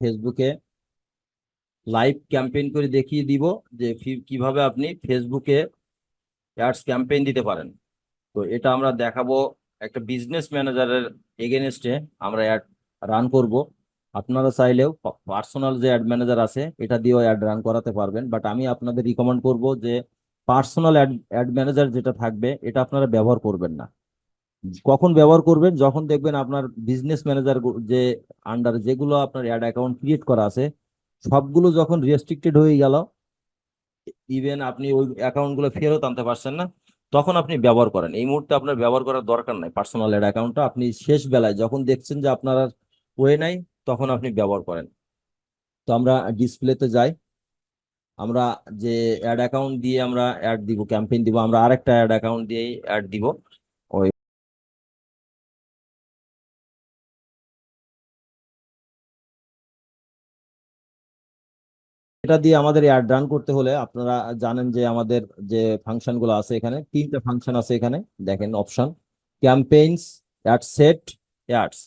ফেসবুকে live campaign করে দেখিয়ে দিব যে কিভাবে আপনি ফেসবুকে অ্যাডস ক্যাম্পেইন দিতে পারেন। তো এটা আমরা দেখাবো একটা বিজনেস ম্যানেজারের এগেনস্টে আমরা অ্যাড রান করব। আপনারা চাইলেও পার্সোনাল যে অ্যাড ম্যানেজার আছে এটা দিয়েও অ্যাড রান করাতে পারবেন, বাট আমি আপনাদের রিকমেন্ড করব যে পার্সোনাল অ্যাড ম্যানেজার যেটা থাকবে এটা আপনারা ব্যবহার করবেন না। কখন ব্যবহার করবেন? যখন দেখবেন আপনার বিজনেস ম্যানেজার যে আন্ডার যেগুলো আপনার অ্যাড অ্যাকাউন্ট ক্রিয়েট করা আছে সবগুলো যখন রেস্ট্রিক্টেড হয়ে গেল, ইভেন আপনি ওই অ্যাকাউন্টগুলো ফেরত আনতে পারছেন না, তখন আপনি ব্যবহার করেন। এই মুহূর্তে আপনার ব্যবহার করার দরকার নাই পার্সোনাল অ্যাড অ্যাকাউন্টটা। আপনি শেষ বেলায় যখন দেখছেন যে আপনার আর ওয়ে নাই, তখন আপনি ব্যবহার করেন। তো আমরা ডিসপ্লেতে যাই। আমরা যে অ্যাড অ্যাকাউন্ট দিয়ে আমরা অ্যাড দিব, ক্যাম্পেইন দিব, আমরা আরেকটা অ্যাড অ্যাকাউন্ট দিয়েই অ্যাড দিব। ওই এটা দিয়ে আমাদের অ্যাড রান করতে হলে আপনারা জানেন যে আমাদের যে ফাংশন গুলো আছে, এখানে তিনটা ফাংশন আছে। এখানে দেখেন option campaigns, ad set, ads.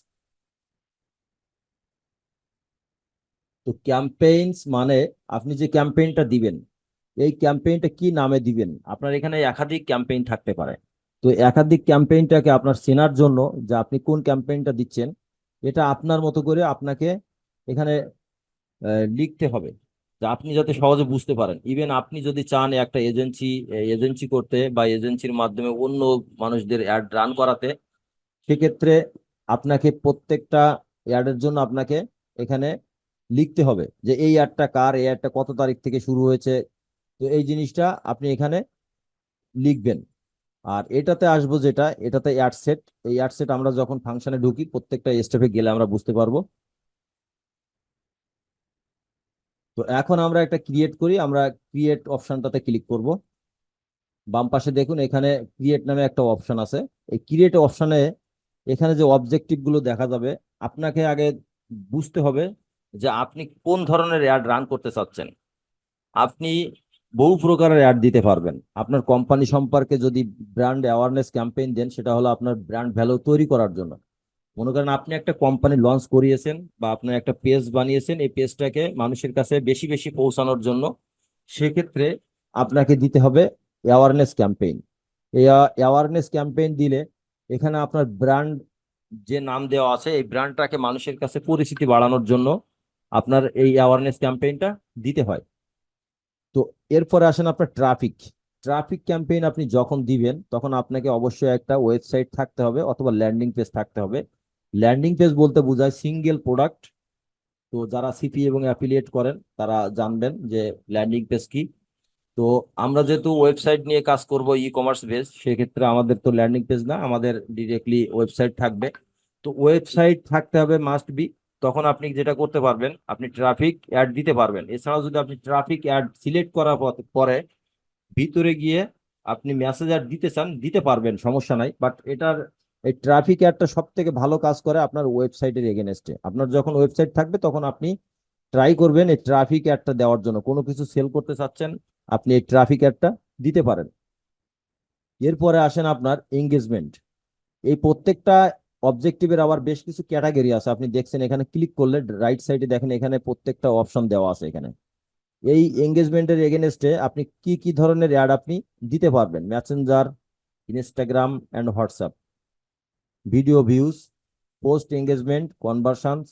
তো ক্যাম্পেইনস মানে আপনি যে ক্যাম্পেইনটা দিবেন এই ক্যাম্পেইনটা কি নামে দিবেন। আপনার এখানে একাধিক ক্যাম্পেইন থাকতে পারে। তো একাধিক ক্যাম্পেইনটাকে আপনার চেনার জন্য যে আপনি কোন ক্যাম্পেইনটা দিচ্ছেন এটা আপনার মতো করে আপনাকে এখানে লিখতে হবে, যে আপনি যাতে সহজে বুঝতে পারেন। ইভেন আপনি যদি চান একটা এজেন্সি করতে বা এজেন্সির মাধ্যমে অন্য মানুষদের অ্যাড রান করাতে, সেক্ষেত্রে আপনাকে প্রত্যেকটা অ্যাডের জন্য আপনাকে এখানে লিখতে হবে যে এই অ্যাডটা কার, এই অ্যাডটা কত তারিখ থেকে শুরু হয়েছে। তো এই জিনিসটা আপনি এখানে লিখবেন। আর এটাতে আসবো যেটা, এটাতে অ্যাড সেট। এই অ্যাড সেট আমরা যখন ফাংশনে ঢুকি প্রত্যেকটা স্টেপে গেলে আমরা বুঝতে পারবো। তো এখন আমরা একটা ক্রিয়েট করি, আমরা ক্রিয়েট অপশনটাতে ক্লিক করব। বাম পাশে দেখুন এখানে ক্রিয়েট নামে একটা অপশন আছে। এই ক্রিয়েট অপশনে এখানে যে অবজেক্টিভ গুলো দেখা যাবে, আপনাকে আগে বুঝতে হবে যে আপনি কোন ধরনের অ্যাড রান করতে চাচ্ছেন। আপনি বহু প্রকারের অ্যাড দিতে পারবেন। আপনার কোম্পানি সম্পর্কে যদি ব্র্যান্ড অ্যাওয়ারনেস ক্যাম্পেইন দেন, সেটা হলো আপনার ব্র্যান্ড ভ্যালু তৈরি করার জন্য। মনে করেন আপনি একটা কোম্পানি লঞ্চ করিয়েছেন বা আপনার একটা পেজ বানিয়েছেন, এই পেজটাকে মানুষের কাছে বেশি বেশি পৌঁছানোর জন্য, সেক্ষেত্রে আপনাকে দিতে হবে অ্যাওয়ারনেস ক্যাম্পেইন। এই অ্যাওয়ারনেস ক্যাম্পেইন দিলে এখানে আপনার ব্র্যান্ড যে নাম দেওয়া আছে এই ব্র্যান্ডটাকে মানুষের কাছে পরিচিতি বাড়ানোর জন্য আপনার এই অ্যাওয়ারনেস ক্যাম্পেইনটা দিতে হয়। তো এরপরে আসেন আপনার ট্রাফিক। ট্রাফিক ক্যাম্পেইন আপনি যখন দিবেন তখন আপনাকে অবশ্যই একটা ওয়েবসাইট থাকতে হবে অথবা ল্যান্ডিং পেজ থাকতে হবে। ল্যান্ডিং পেজ বলতে বোঝায় সিঙ্গেল প্রোডাক্ট। তো যারা সিপি এবং অ্যাফিলিয়েট করেন তারা জানবেন যে ল্যান্ডিং পেজ কি। তো আমরা যেহেতু ওয়েবসাইট নিয়ে কাজ করব, ই কমার্স বেস, সেক্ষেত্রে আমাদের তো ল্যান্ডিং পেজ না, আমাদের ডিরেক্টলি ওয়েবসাইট থাকবে। তো ওয়েবসাইট থাকতে হবে মাস্ট বি। তখন আপনি যেটা করতে পারবেন, আপনি ট্রাফিক অ্যাড দিতে পারবেন। এছাড়াও যদি আপনি ট্রাফিক অ্যাড সিলেক্ট করার পরে ভিতরে গিয়ে আপনি মেসেজ দিতে চান, দিতে পারবেন, সমস্যা নাই। বাট এটার এই ট্রাফিক অ্যাডটা সব থেকে ভালো কাজ করে আপনার ওয়েবসাইটের এগেনস্টে। আপনার যখন ওয়েবসাইট থাকবে তখন আপনি ট্রাই করবেন এই ট্রাফিক অ্যাডটা দেওয়ার জন্য। কোনো কিছু সেল করতে চাচ্ছেন, আপনি এই ট্রাফিক অ্যাডটা দিতে পারেন। এরপরে আসেন আপনার এঙ্গেজমেন্ট। এই প্রত্যেকটা অবজেক্টিভের আবার বেশ কিছু ক্যাটাগরি আছে। আপনি দেখছেন এখানে ক্লিক করলে রাইট সাইডে দেখেন এখানে প্রত্যেকটা অপশন দেওয়া আছে। এখানে এই এঙ্গেজমেন্টের এগেনস্টে আপনি কি কি ধরনের অ্যাড আপনি দিতে পারবেন: Messenger, Instagram and WhatsApp, video views, post engagement, conversions,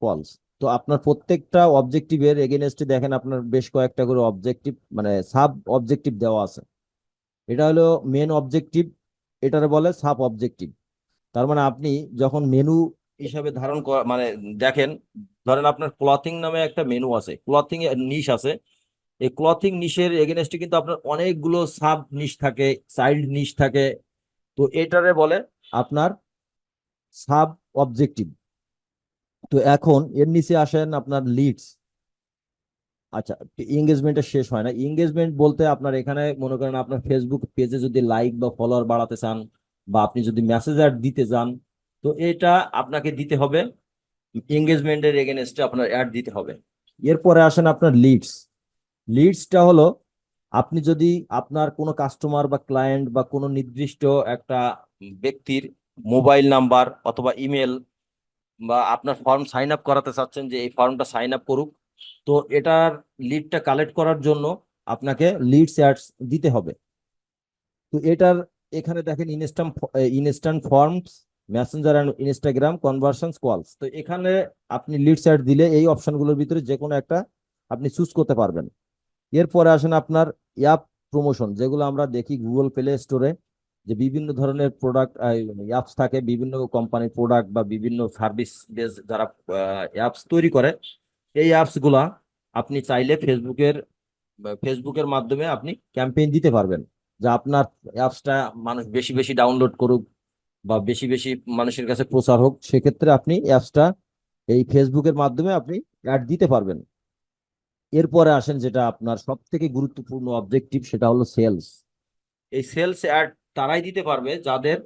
কলস। তো আপনার প্রত্যেকটা অবজেক্টিভের এগেনস্টে দেখেন আপনার বেশ কয়েকটা করে অবজেক্টিভ মানে সাব অবজেক্টিভ দেওয়া আছে। এটা হলো মেন অবজেক্টিভ, এটারে বলে সাব অবজেক্টিভ। তার মানে আপনি যখন মেনু হিসাবে ধারণ করা মানে দেখেন, ধরেন আপনার ক্লথিং নামে একটা মেনু আছে, ক্লথিং নিশ আছে। এই ক্লথিং নিশের এগেনস্টে কিন্তু আপনার অনেকগুলো সাব নিশ থাকে, চাইল্ড নিশ থাকে। তো এটারে বলে আপনার সাব অবজেক্টিভ। তো এখন এর নিচে আসেন আপনার লিডস। আচ্ছা, এঙ্গেজমেন্টের শেষ হয় না। এঙ্গেজমেন্ট বলতে আপনার এখানে মনে করেন আপনার ফেসবুক পেজে যদি লাইক বা ফলোয়ার বাড়াতে চান বা আপনি যদি মেসেজ অ্যাড দিতে চান, তো এটা আপনাকে দিতে হবে, এঙ্গেজমেন্টের এগেনস্টে আপনার অ্যাড দিতে হবে। এরপরে আসেন আপনার লিডস। লিডসটা হলো আপনি যদি আপনার কোনো কাস্টমার বা ক্লায়েন্ট বা কোনো নির্দিষ্ট একটা ব্যক্তির মোবাইল নাম্বার অথবা ইমেল বা আপনার ফর্ম সাইন আপ করাতে চাচ্ছেন যে এই ফর্মটা সাইন আপ করুক, তো এটার লিডটা কালেক্ট করার জন্য আপনাকে লিডস অ্যাডস দিতে হবে। তো এটার এখানে দেখেন instant forms, Messenger and Instagram conversions কলস। তো এখানে আপনি লিডস অ্যাড দিলে এই অপশনগুলোর ভিতরে যে কোনো একটা আপনি চুজ করতে পারবেন। এরপরে আসেন আপনার অ্যাপ প্রমোশন, যেগুলো আমরা দেখি গুগল প্লে স্টোরে, যে বিভিন্ন ধরনের প্রোডাক্ট অ্যাপস থাকে, বিভিন্ন কোম্পানির প্রোডাক্ট বা বিভিন্ন সার্ভিস বেস যারা অ্যাপস তৈরি করে, এই অ্যাপস গুলা আপনি চাইলে ফেসবুকের মাধ্যমে আপনি ক্যাম্পেইন দিতে পারবেন, যে আপনার অ্যাপসটা মানুষ বেশি বেশি ডাউনলোড করুক বা বেশি বেশি মানুষের কাছে প্রচার হোক। সেক্ষেত্রে আপনি অ্যাপসটা এই ফেসবুকের মাধ্যমে আপনি অ্যাড দিতে পারবেন। এরপরে আসেন যেটা আপনার সব থেকে গুরুত্বপূর্ণ অবজেক্টিভ, সেটা হলো সেলস। এই সেলস অ্যাড তারাই দিতে পারবে যাদের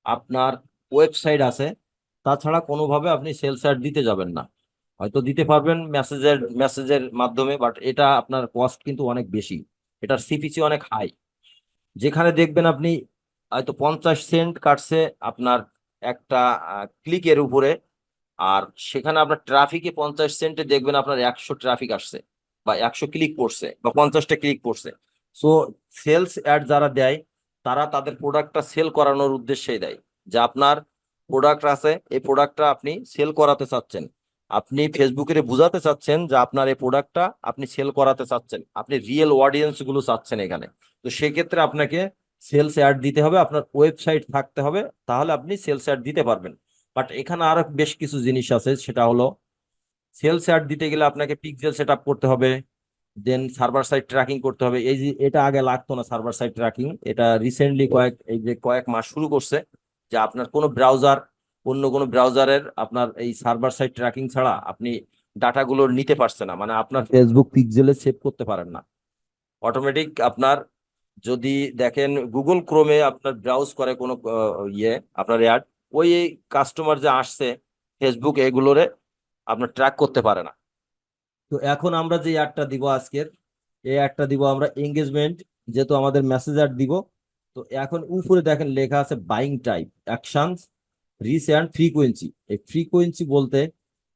আপনার ওয়েবসাইট আছে, তাছাড়া কোনোভাবে আপনি সেলস অ্যাড দিতে যাবেন না। হয়তো দিতে পারবেন মেসেজের মাধ্যমে, বাট এটা আপনার কস্ট কিন্তু অনেক বেশি, এটার সিপিসি অনেক হাই। যেখানে দেখবেন আপনি হয়তো 50 সেন্ট কাটছে আপনার একটা ক্লিকের উপরে, আর সেখানে আপনার ট্রাফিকে 50 সেন্টে দেখবেন আপনার 100 ট্রাফিক আসছে বা 100 ক্লিক করছে বা 50টা ক্লিক করছে। সো সেলস অ্যাড যারা দেয়, তারা তাদের প্রোডাক্টটা সেল করানোর উদ্দেশ্যেই দেয়, যে আপনার প্রোডাক্ট আছে, এই প্রোডাক্টটা আপনি সেল করাতে চাচ্ছেন, আপনি ফেসবুকে বুঝাতে চাচ্ছেন যে আপনার এই প্রোডাক্টটা আপনি সেল করাতে চাচ্ছেন, আপনি রিয়েল অডিয়েন্স গুলো চাচ্ছেন এখানে। তো সেক্ষেত্রে আপনাকে সেলস অ্যাড দিতে হবে, আপনার ওয়েবসাইট থাকতে হবে, তাহলে আপনি সেলস অ্যাড দিতে পারবেন। বাট এখানে আরো বেশ কিছু জিনিস আছে, সেটা হলো সেলস অ্যাড দিতে গেলে আপনাকে পিক্সেল সেট আপ করতে হবে, দেন সার্ভার সাইড ট্র্যাকিং করতে হবে। এই যে এটা আগে লাগতো না, সার্ভার সাইড ট্র্যাকিং, এটা রিসেন্টলি কয়েক মাস শুরু করছে, যে আপনার কোনো ব্রাউজার অন্য কোনো ব্রাউজারের আপনার এই সার্ভার সাইড ট্র্যাকিং ছাড়া আপনি ডাটাগুলো নিতে পারছে না, মানে আপনার ফেসবুক পিক্সেলে সেভ করতে পারেন না। অটোমেটিক আপনার যদি দেখেন গুগল ক্রোমে আপনার ব্রাউজ করে কোনো আপনার অ্যাড, ওই কাস্টমার যে আসছে ফেসবুক এগুলোরে আপনার ট্র্যাক করতে পারে না। তো এখন আমরা যে অ্যাডটা দিব আজকের, এই অ্যাডটা দিব আমরা এঙ্গেজমেন্ট, যেহেতু আমাদের মেসেজ অ্যাড দিব। তো এখন উপরে দেখেন লেখা আছে buying type, actions, reach and frequency. এই ফ্রিকোয়েন্সি বলতে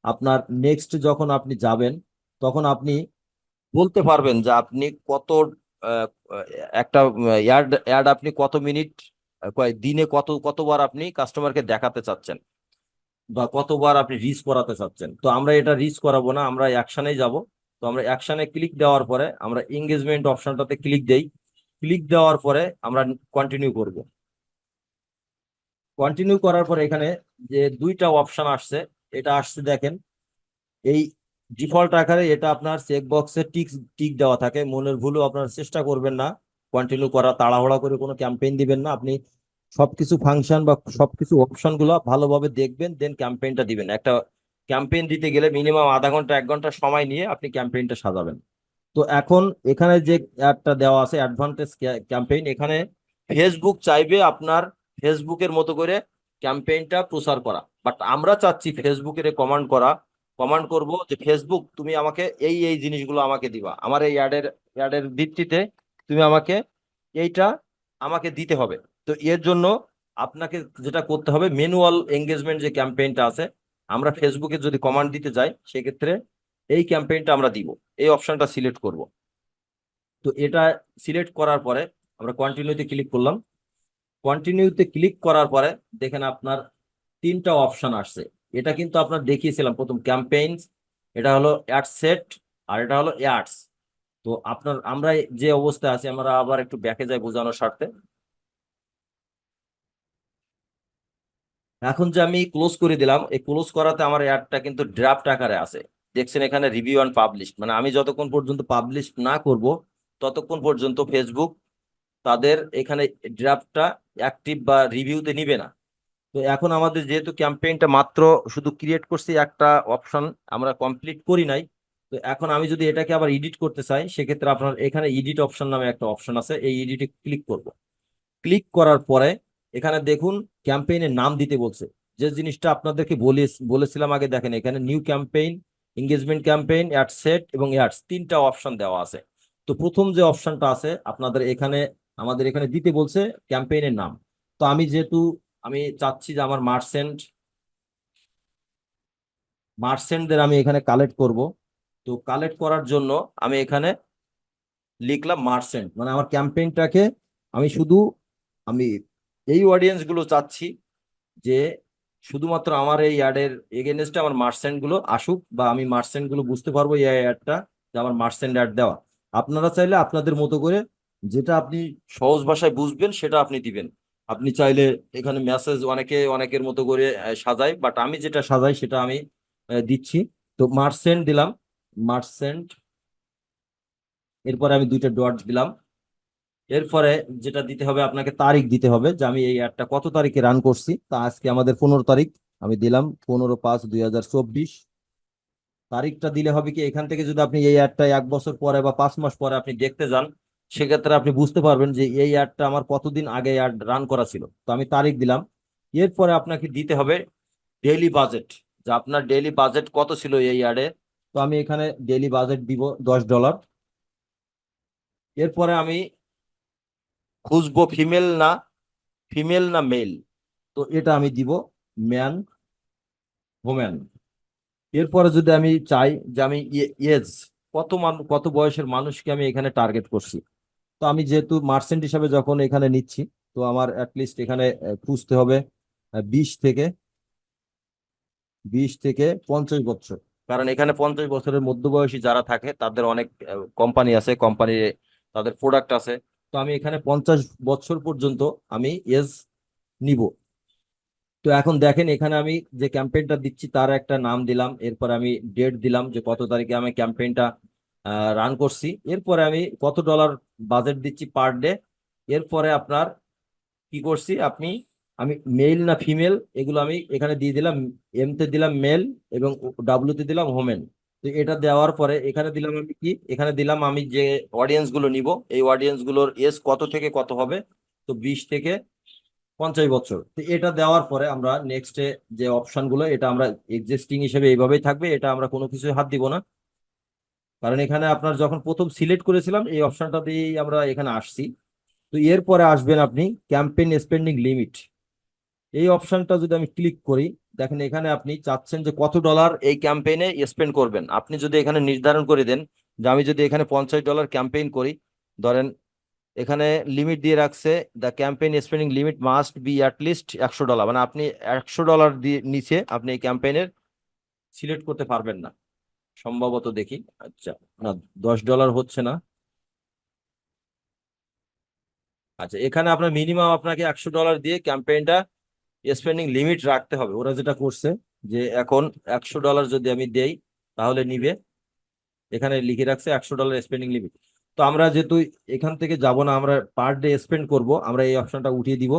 আপনার নেক্সট যখন আপনি যাবেন, তখন আপনি বলতে পারবেন যে আপনি কত আহ, একটা অ্যাড অ্যাড আপনি কত মিনিট, দিনে কতবার আপনি কাস্টমারকে দেখাতে চাচ্ছেন বা কতবার আপনি রিচ করাতে চাচ্ছেন। তো আমরা এটা রিচ করাবো না, আমরা অ্যাকশনে যাব। তো আমরা অ্যাকশনে ক্লিক দেওয়ার পরে আমরা এঙ্গেজমেন্ট অপশনটাতে ক্লিক দেই। ক্লিক দেওয়ার পরে আমরা কন্টিনিউ করব। কন্টিনিউ করার পরে এখানে যে দুইটা অপশন আসছে, এটা আসছে দেখেন, এই ডিফল্ট আকারে এটা আপনার চেক বক্সে টিক টিক দেওয়া থাকে। মনের ভুলও আপনার চেষ্টা করবেন না কন্টিনিউ করা, তাড়াহুড়া করে কোনো ক্যাম্পেইন দিবেন না। আপনি সবকিছু ফাংশন বা সবকিছু অপশন গুলো ভালোভাবে দেখবেন, দেন ক্যাম্পেইনটা দিবেন। একটা ক্যাম্পেইন দিতে গেলে মিনিমাম আধা ঘন্টা 1 ঘন্টা সময় নিয়ে আপনি ক্যাম্পেইনটা সাজাবেন। তো এখন এখানে যে অ্যাডটা দেওয়া আছে অ্যাডভান্টেজ ক্যাম্পেইন, এখানে ফেসবুক চাইবে আপনার ফেসবুকের মতো করে ক্যাম্পেইনটা প্রচার করা, বাট আমরা চাচ্ছি ফেসবুকের কমান্ড করা। কমান্ড করব যে ফেসবুক তুমি আমাকে এই এই জিনিসগুলো আমাকে দিবা, আমার এই অ্যাডের ভিত্তিতে তুমি আমাকে এইটা আমাকে দিতে হবে। তো এর জন্য আপনাকে যেটা করতে হবে, ম্যানুয়াল এঙ্গেজমেন্ট যে ক্যাম্পেইনটা আছে, আমরা ফেসবুকে যদি কমান্ড দিতে যাই সেক্ষেত্রে এই ক্যাম্পেইনটা আমরা দিব, এই অপশনটা সিলেক্ট করব। তো এটা সিলেক্ট করার পরে আমরা কন্টিনিউতে ক্লিক করলাম। কন্টিনিউতে ক্লিক করার পরে দেখেন আপনার তিনটা অপশন আসছে। এটা কিন্তু আপনার দেখিয়েছিলাম প্রথম ক্যাম্পেইনস, এটা হলো অ্যাড সেট, আর এটা হলো অ্যাডস। তো আপনার আমরা যে অবস্থায় আছি, আমরা আবার একটু ব্যাকে যাই বোঝানোর স্বার্থে। এখন যে আমি ক্লোজ করে দিলাম, এই ক্লোজ করাতে আমার অ্যাডটা কিন্তু ড্রাফট আকারে আছে। দেখছেন এখানে রিভিউ অ্যান্ড পাবলিশ, মানে আমি যতক্ষণ পর্যন্ত পাবলিশ না করব ততক্ষণ পর্যন্ত ফেসবুক তাদের এখানে ড্রাফটটা অ্যাক্টিভ বা রিভিউতে নিবে না। তো এখন আমাদের যেহেতু ক্যাম্পেইনটা মাত্র শুধু ক্রিয়েট করছি, একটা অপশন আমরা কমপ্লিট করি নাই। তো এখন আমি যদি এটাকে আবার এডিট করতে চাই, সেক্ষেত্রে আপনার এখানে এডিট অপশন নামে একটা অপশন আছে, এই এডিটে ক্লিক করব। ক্লিক করার পরে এখানে দেখুন ক্যাম্পেইনের নাম দিতে বলছে। যে জিনিসটা আপনাদেরকে বলেছিলাম আগে, দেখেন এখানে new campaign, engagement campaign, ad set এবং অ্যাডস, তিনটা অপশন দেওয়া আছে। তো প্রথম যে অপশনটা আছে আপনাদের এখানে, আমাদের এখানে দিতে বলছে ক্যাম্পেইনের নাম। তো আমি যেহেতু আমি চাচ্ছি যে আমার মার্চেন্ট মার্চেন্টদের আমি এখানে কালেক্ট করব। তো কালেক্ট করার জন্য আমি এখানে লিখলাম মার্চেন্ট, মানে আমার ক্যাম্পেইনটাকে আমি শুধু আমি এই অডিয়েন্স গুলো চাচ্ছি যে শুধুমাত্র আমার এই অ্যাডের এগেনস্টে আমার মার্চেন্ট গুলো আসুক, বা আমি মার্চেন্ট গুলো বুঝতে পারবো এই অ্যাডটা যে আমার মার্চেন্ট অ্যাড দেওয়া। আপনারা চাইলে আপনাদের মতো করে যেটা আপনি সহজ ভাষায় বুঝবেন সেটা আপনি দিবেন। আপনি চাইলে এখানে মেসেজ অনেকে অনেকের মতো করে সাজায়, বাট আমি যেটা সাজাই সেটা আমি দিচ্ছি। তো মার্চেন্ট দিলাম, মার্চেন্ট, এরপরে আমি দুইটা ডট দিলাম। এরপরে যেটা দিতে হবে আপনাকে তারিখ দিতে হবে যে আমি এই অ্যাডটা কত তারিখে রান করছি। তা আজকে আমাদের 15 তারিখ, আমি দিলাম 15/5/2024। তারিখটা দিলে হবে কি, এখান থেকে যদি আপনি এই অ্যাডটা 1 বছর পরে বা 5 মাস পরে আপনি দেখতে যান, সেক্ষেত্রে আপনি বুঝতে পারবেন যে এই অ্যাডটা আমার কতদিন আগে অ্যাড রান করা ছিল। তো আমি তারিখ দিলাম। এরপরে আপনাকে দিতে হবে ডেইলি বাজেট, যে আপনার ডেইলি বাজেট কত ছিল এই অ্যাডে। তো আমি এখানে ডেইলি বাজেট দিব $10। এরপরে আমি খুঁজবো ফিমেল না মেল। তো এটা আমি দিব ম্যান, ওম্যান। এরপরে যদি আমি চাই যে আমি এজ কত বয়সের মানুষকে আমি এখানে টার্গেট করছি। তো আমি যেহেতু মার্চেন্ট হিসাবে যখন এখানে নিচ্ছি, তো আমার অ্যাটলিস্ট এখানে খুঁজতে হবে 20 থেকে 50 বছর। কারণ এখানে 50 বছরের মধ্যবয়সী যারা থাকে তাদের অনেক কোম্পানি আছে, কোম্পানি তাদের প্রোডাক্ট আছে। তো আমি এখানে 50 বছর পর্যন্ত আমি এজ নিব। তো এখন দেখেন এখানে আমি যে ক্যাম্পেইনটা দিচ্ছি তার একটা নাম দিলাম, এরপর আমি ডেট দিলাম যে কত তারিখে আমি ক্যাম্পেইনটা রান করছি। এরপরে আমি কত ডলার বাজেট দিচ্ছি পার ডে। এরপরে আপনার কি করছি আমি মেল না ফিমেল এগুলো আমি এখানে দিয়ে দিলাম। এম তে দিলাম মেল এবং ডাব্লিউ তে দিলাম হোমেন। তো এটা দেওয়ার পরে এখানে দিলাম আমি কি, এখানে দিলাম আমি যে অডিয়েন্স গুলো নিব এই অডিয়েন্স গুলোর এজ কত থেকে কত হবে। তো 20 থেকে 50 বছর। তো এটা দেওয়ার পরে আমরা নেক্সটে যে অপশন গুলো এটা আমরা এক্সিস্টিং হিসেবে এইভাবেই থাকবে, এটা আমরা কোনো কিছু হাত দিব না। কারণ এখানে আপনার যখন প্রথম সিলেক্ট করেছিলাম এই অপশনটা দিয়েই আমরা এখানে আসছি। তো এরপরে আসবেন আপনি ক্যাম্পেইন স্পেন্ডিং লিমিট, এই অপশনটা যদি আমি ক্লিক করি, দেখেন এখানে আপনি চাচ্ছেন যে কত ডলার এই ক্যাম্পেইনে স্পেন্ড করবেন। আপনি যদি এখানে নির্ধারণ করে দেন যে আমি যদি এখানে $50 ক্যাম্পেইন করি, ধরেন এখানে লিমিট দিয়ে রাখছে the campaign spending limit must be at least $100, মানে আপনি $100 দিয়ে নিচে আপনি এই ক্যাম্পেইনের সিলেক্ট করতে পারবেন না সম্ভবত, দেখি। আচ্ছা, না, $10 হচ্ছে না। আচ্ছা, এখানে আপনার মিনিমাম আপনাকে $100 দিয়ে ক্যাম্পেইনটা স্পেন্ডিং লিমিট রাখতে হবে। ওরা যেটা করছে যে এখন $100 যদি আমি দেই তাহলে নিবে, এখানে লিখে রাখছে $100 স্পেন্ডিং লিমিট। তো আমরা যেহেতু এখান থেকে যাব না, আমরা পার ডে স্পেন্ড করব, আমরা এই অপশনটা উঠিয়ে দিব।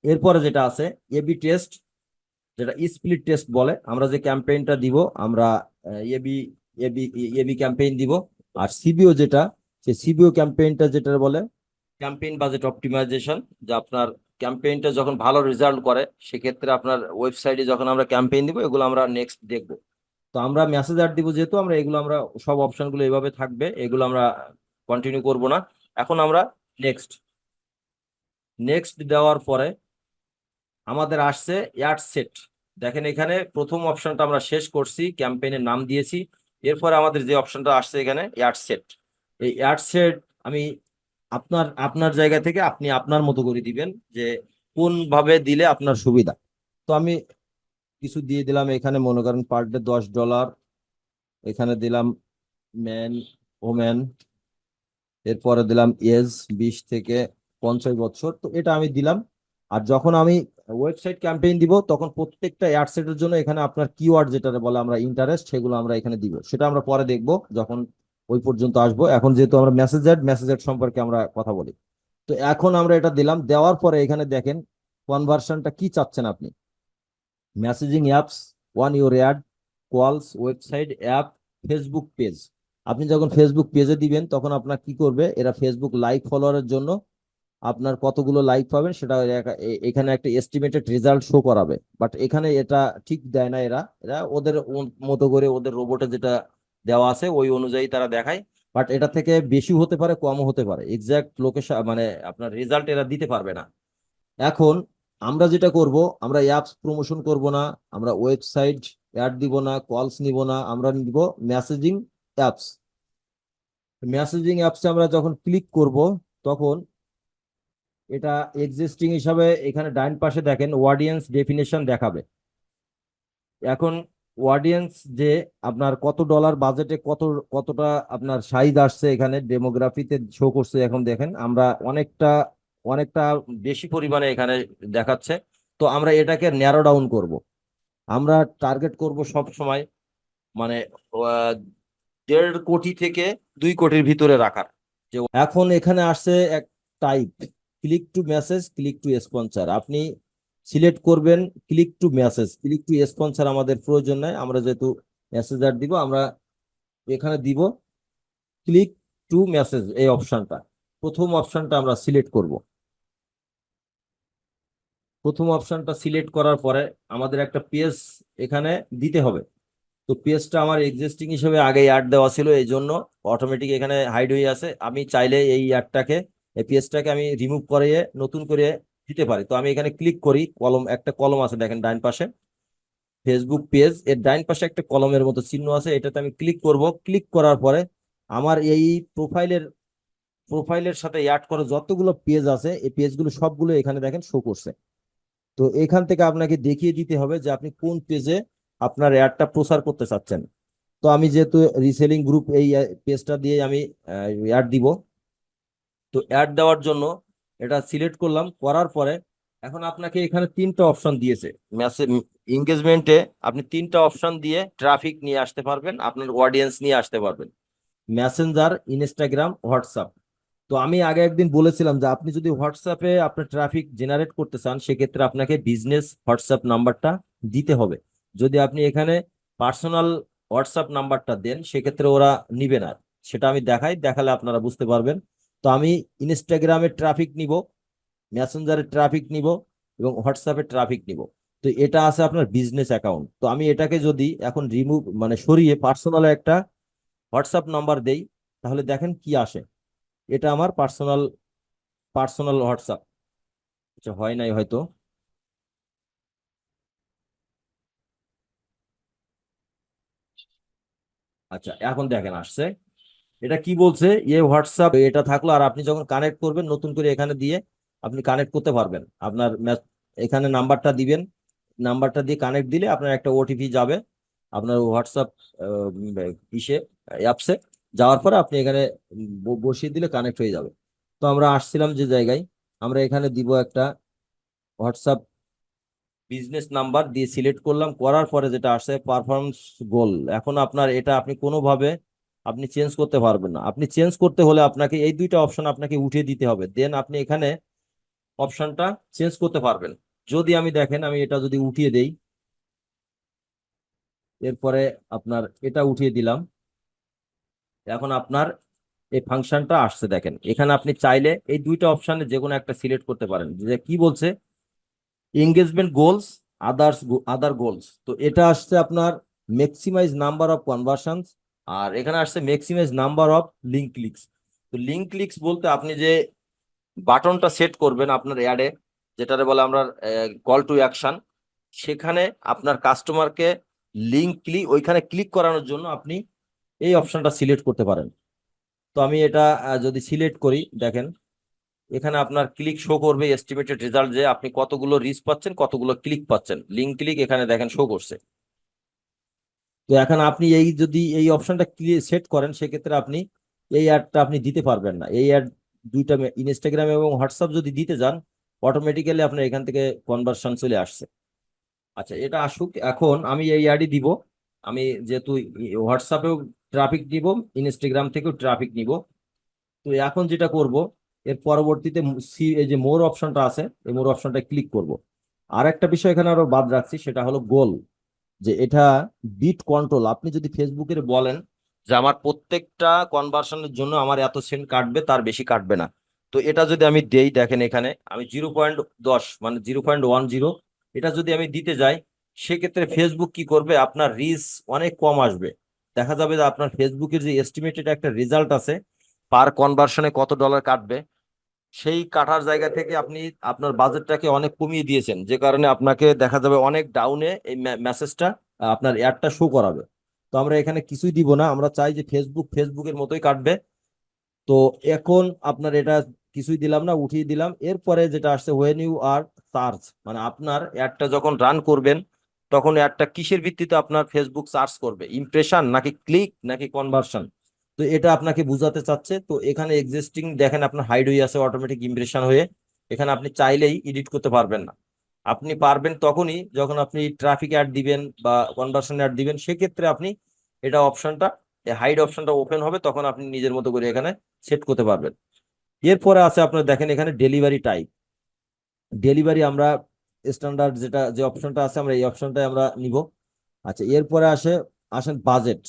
এরপরে যেটা আছে এবি টেস্ট, যেটা স্প্লিট টেস্ট বলে, আমরা যে ক্যাম্পেইনটা দিব আমরা এবি এবি এবি ক্যাম্পেইন দিব। আর সিবিও যেটা, সেই সিবিও ক্যাম্পেইনটা যেটা বলে ক্যাম্পেইন বাজেট অপটিমাইজেশন, যে আপনার ক্যাম্পেইনটা যখন ভালো রেজাল্ট করে সেক্ষেত্রে আপনার ওয়েবসাইটে যখন আমরা ক্যাম্পেইন দিব এগুলো আমরা নেক্সট দেখব। তো আমরা মেসেজ অ্যাড দিব যেহেতু, আমরা এগুলো আমরা সব অপশনগুলো এইভাবে থাকবে, এগুলো আমরা কন্টিনিউ করব না। এখন আমরা নেক্সট নেক্সট দেওয়ার পরে আমাদের আসছে অ্যাড সেট। দেখেন এখানে প্রথম অপশনটা আমরা শেষ করছি, ক্যাম্পেইনের নাম দিয়েছি। এরপরে আমাদের যে অপশনটা আসছে এখানে অ্যাড সেট। এই অ্যাড সেট আমি আপনার আপনার জায়গা থেকে আপনি আপনার মতো করে দিবেন যে কোন ভাবে দিলে আপনার সুবিধা। তো আমি কিছু দিয়ে দিলাম এখানে, মনে করেন পার ডে $10। এখানে দিলাম ম্যান, ওম্যান, এরপরে দিলাম এজ 20 থেকে 50 বছর। তো এটা আমি দিলাম। আর যখন আমি ওয়েবসাইট ক্যাম্পেইন দিব তখন প্রত্যেকটা অ্যাডসেটের জন্য এখানে আপনার কিওয়ার্ড যেটা বলে আমরা ইন্টারেস্ট, সেগুলো আমরা এখানে দিব। সেটা আমরা পরে দেখব যখন ওই পর্যন্ত আসবো। এখন যেহেতু আমরা মেসেজ অ্যাড সম্পর্কে আমরা কথা বলি। তো এখন আমরা এটা দিলাম, দেওয়ার পরে এখানে দেখেন কনভার্সনটা কি চাচ্ছেন আপনি। Messaging apps, one your add, কলস, ওয়েবসাইট, অ্যাপ, ফেসবুক পেজ। আপনি যখন ফেসবুক পেজে দিবেন তখন আপনার কি করবে, এরা ফেসবুক লাইক ফলোয়ারের জন্য আপনার কতগুলো লাইক পাবেন সেটা এখানে একটা এস্টিমেটেড রেজাল্ট শো করাবে। বাট এখানে এটা ঠিক দেয় না, এরা এরা ওদের মতো করে ওদের রোবটে যেটা দেওয়া আছে ওই অনুযায়ী তারা দেখায়। বাট এটা থেকে বেশি হতে পারে, কমও হতে পারে, এক্সাক্ট লোকেশন মানে আপনার রেজাল্ট এরা দিতে পারবে না। এখন আমরা যেটা করব, আমরা অ্যাপস প্রমোশন করব না, আমরা ওয়েবসাইট অ্যাড দিব না, কলস নিব না, আমরা নিব মেসেজিং অ্যাপস। মেসেজিং অ্যাপসে আমরা যখন ক্লিক করব তখন এটা এক্সিস্টিং হিসাবে এখানে ডাইন পাশে দেখেন অডিয়েন্স ডেফিনেশন দেখাবে। এখন অডিয়েন্স যে আপনার কত ডলার বাজেটে কতটা আপনার সাইজ আসছে এখানে ডেমোগ্রাফিতে শো করছে। এখন দেখেন আমরা অনেকটা অনেকটা বেশি পরিমাণে এখানে দেখাচ্ছে। তো আমরা এটাকে ন্যারো ডাউন করব। আমরা টার্গেট করব সব সময় মানে 1.5 কোটি থেকে 2 কোটির ভিতরে রাখার। যে এখন এখানে আসছে এক type, click to message, click to sponsor. আপনি সিলেক্ট করবেন click to message. Click to sponsor আমাদের প্রয়োজন নাই, আমরা যেহেতু মেসেজার দিব আমরা এখানে দিব ক্লিক টু মেসেজ। এই অপশনটা, প্রথম অপশনটা আমরা সিলেক্ট করব। প্রথম অপশনটা সিলেক্ট করার পরে আমাদের একটা পেজ এখানে দিতে হবে। তো পেজটা আমার এক্সিস্টিং হিসেবে আগে অ্যাড দেওয়া ছিল, এই জন্য অটোমেটিক এখানে হাইড হয়ে আছে। আমি চাইলে এই অ্যাডটাকে, এই পেজটাকে আমি রিমুভ করে নতুন করে দিতে পারি। তো আমি এখানে ক্লিক করি, কলম, একটা কলম আছে দেখেন ডাইন পাশে, ফেসবুক পেজ এর ডাইন পাশে একটা কলমের মতো চিহ্ন আছে, এটাতে আমি ক্লিক করব। ক্লিক করার পরে আমার এই প্রোফাইলের সাথে অ্যাড করা যতগুলো পেজ আছে এই পেজগুলো সবগুলো এখানে দেখেন শো করছে। তো এখান থেকে আপনাকে দেখিয়ে দিতে হবে যে আপনি কোন পেজে আপনার অ্যাডটা প্রচার করতে চাচ্ছেন। তো আমি যেহেতু রিসেলিং গ্রুপ এই পেজটা দিয়ে আমি অ্যাড দিব, তো অ্যাড দেওয়ার জন্য এটা সিলেক্ট করলাম। করার পরে এখন আপনাকে এখানে 3টা অপশন দিয়েছে মেসেজ এঙ্গেজমেন্টে। আপনি 3টা অপশন দিয়ে ট্রাফিক নিয়ে আসতে পারবেন, আপনার অডিয়েন্স নিয়ে আসতে পারবেন, মেসেঞ্জার, ইনস্টাগ্রাম, হোয়াটসঅ্যাপ। তো আমি আগে একদিন বলেছিলাম যে আপনি যদি হোয়াটসঅ্যাপে আপনার ট্রাফিক জেনারেট করতে চান সেক্ষেত্রে আপনাকে বিজনেস হোয়াটসঅ্যাপ নাম্বারটা দিতে হবে। যদি আপনি এখানে পার্সোনাল হোয়াটসঅ্যাপ নাম্বারটা দেন সেক্ষেত্রে ওরা নিবে না। সেটা আমি দেখালে আপনারা বুঝতে পারবেন। তো আমি ইনস্টাগ্রামের ট্রাফিক নিব, মেসেঞ্জারের ট্রাফিক নিব এবং হোয়াটসঅ্যাপের ট্রাফিক নিব। তো এটা আছে আপনার বিজনেস অ্যাকাউন্ট। তো আমি এটাকে যদি এখন রিমুভ মানে সরিয়ে পার্সোনাল একটা হোয়াটসঅ্যাপ নাম্বার দেই তাহলে দেখেন কি আসে। এটা আমার পার্সোনাল পার্সোনাল হোয়াটসঅ্যাপ। আচ্ছা, হয় নাই হয়তো। আচ্ছা, এখন দেখেন আসছে। এটা কি বলছে, হোয়াটসঅ্যাপ এটা থাকলো, আর আপনি যখন কানেক্ট করবেন নতুন করে এখানে দিয়ে আপনি কানেক্ট করতে পারবেন। আপনার এখানে নাম্বারটা দিবেন, নাম্বারটা দিয়ে কানেক্ট দিলে আপনার একটা ওটিপি যাবে আপনার হোয়াটসঅ্যাপ ইসে অ্যাপসে। যাওয়ার পরে আপনি এখানে বসিয়ে দিলে কানেক্ট হয়ে যাবে। তো আমরা আসছিলাম যে জায়গায়, আমরা এখানে দিব একটা হোয়াটসঅ্যাপ বিজনেস নাম্বার দিয়ে সিলেক্ট করলাম। করার পরে যেটা আসছে পারফরমেন্স গোল। এখন আপনার এটা আপনি কোনোভাবে আপনি চেঞ্জ করতে পারবেন না। আপনি চেঞ্জ করতে হলে আপনাকে এই 2টা অপশন আপনাকে উঠিয়ে দিতে হবে, দেন আপনি এখানে অপশনটা চেঞ্জ করতে পারবেন। যদি আমি দেখেন আমি এটা যদি উঠিয়ে দেই, এরপরে আপনার এটা উঠিয়ে দিলাম, এখন আপনার এই ফাংশনটা আসছে দেখেন। এখানে আপনি চাইলে এই 2টা অপশনে যে কোনো একটা সিলেক্ট করতে পারেন। যে কি বলছে, engagement goals, others, other goals. তো এটা আসছে আপনার ম্যাক্সিমাইজ নাম্বার অফ কনভার্সনস, আর এখানে আসছে maximise number of link clicks. তো লিঙ্ক ক্লিকস বলতে আপনি যে বাটনটা সেট করবেন আপনার অ্যাডে, যেটারে বলে আমরা কল টু অ্যাকশন, সেখানে আপনার কাস্টমারকে লিঙ্ক ক্লিক, ওইখানে ক্লিক করানোর জন্য আপনি এই অপশনটা সিলেক্ট করতে পারেন। তো আমি এটা যদি সিলেক্ট করি দেখেন এখানে আপনার ক্লিক শো করবে, এস্টিমেটেড রেজাল্ট, যে আপনি কতগুলো রিচ পাচ্ছেন, কতগুলো ক্লিক পাচ্ছেন, লিঙ্ক ক্লিক এখানে দেখেন শো করছে। তো এখন আপনি এই যদি এই অপশনটা সেট করেন সেক্ষেত্রে আপনি এই অ্যাডটা আপনি দিতে পারবেন না। এই অ্যাড 2টা ইনস্টাগ্রাম এবং হোয়াটসঅ্যাপ যদি দিতে যান অটোমেটিক্যালি আপনার এখান থেকে কনভার্সন চলে আসছে। আচ্ছা, এটা আসুক। এখন আমি এই অ্যাডই দিব। আমি যেহেতু হোয়াটসঅ্যাপেও ট্রাফিক দিব, ইনস্টাগ্রাম থেকেও ট্রাফিক নিব। তো এখন যেটা করব, এর পরবর্তীতে এই যে মোর অপশনটা আছে এই মোর অপশনটা ক্লিক করব। আর একটা বিষয় এখানে আরো বাদ রাখছি, সেটা হলো গোল। যে এটা বিট কন্ট্রোল। আপনি যদি ফেসবুকের বলেন যে আমার প্রত্যেকটা কনভার্সনের জন্য আমার এত সেন্ট কাটবে, তার বেশি কাটবে না। তো এটা যদি আমি দেই দেখেন এখানে আমি 0.10 মানে 0.10 এটা যদি আমি দিতে যাই সেক্ষেত্রে ফেসবুক কি করবে, আপনার রিচ অনেক কম আসবে। দেখা যাবে যে আপনার ফেসবুকের যে এস্টিমেটেড একটা রেজাল্ট আছে পার কনভার্সনে কত ডলার কাটবে, সেই কাটার জায়গা থেকে আপনি আপনার বাজেটটাকে অনেক কমিয়ে দিয়েছেন, যে কারণে আপনাকে দেখা যাবে অনেক ডাউনে এই মেসেজটা আপনার অ্যাডটা শো করাবে। তো আমরা এখানে কিছুই দিব না, আমরা চাই যে ফেসবুকের মতোই কাটবে। তো এখন আপনার এটা কিছুই দিলাম না, উঠিয়ে দিলাম। এরপরে যেটা আসছে হোয়েন ইউ আর সার্চ, মানে আপনার অ্যাডটা যখন রান করবেন তখন অ্যাডটা কিসের ভিত্তিতে আপনার ফেসবুক সার্চ করবে, ইমপ্রেশন নাকি ক্লিক নাকি কনভার্সন। তো এটা আপনাকে বুঝাতে চাচ্ছে। তো এখানে এক্সিস্টিং দেখেন আপনার হাইড হয়ে আছে অটোমেটিক ইমপ্রেশন হয়ে। এখানে আপনি চাইলেই এডিট করতে পারবেন না। আপনি পারবেন তখনই যখন আপনি ট্রাফিক অ্যাড দিবেন বা কনভার্সন অ্যাড দিবেন, সেক্ষেত্রে আপনি এটা অপশনটা, হাইড অপশনটা ওপেন হবে, তখন আপনি নিজের মতো করে এখানে সেট করতে পারবেন। এরপরে আছে আপনার দেখেন এখানে ডেলিভারি টাইপ। ডেলিভারি আমরা স্ট্যান্ডার্ড যেটা যে অপশনটা আছে আমরা এই অপশনটাই আমরা নিব। আচ্ছা, এরপরে আসেন বাজেট।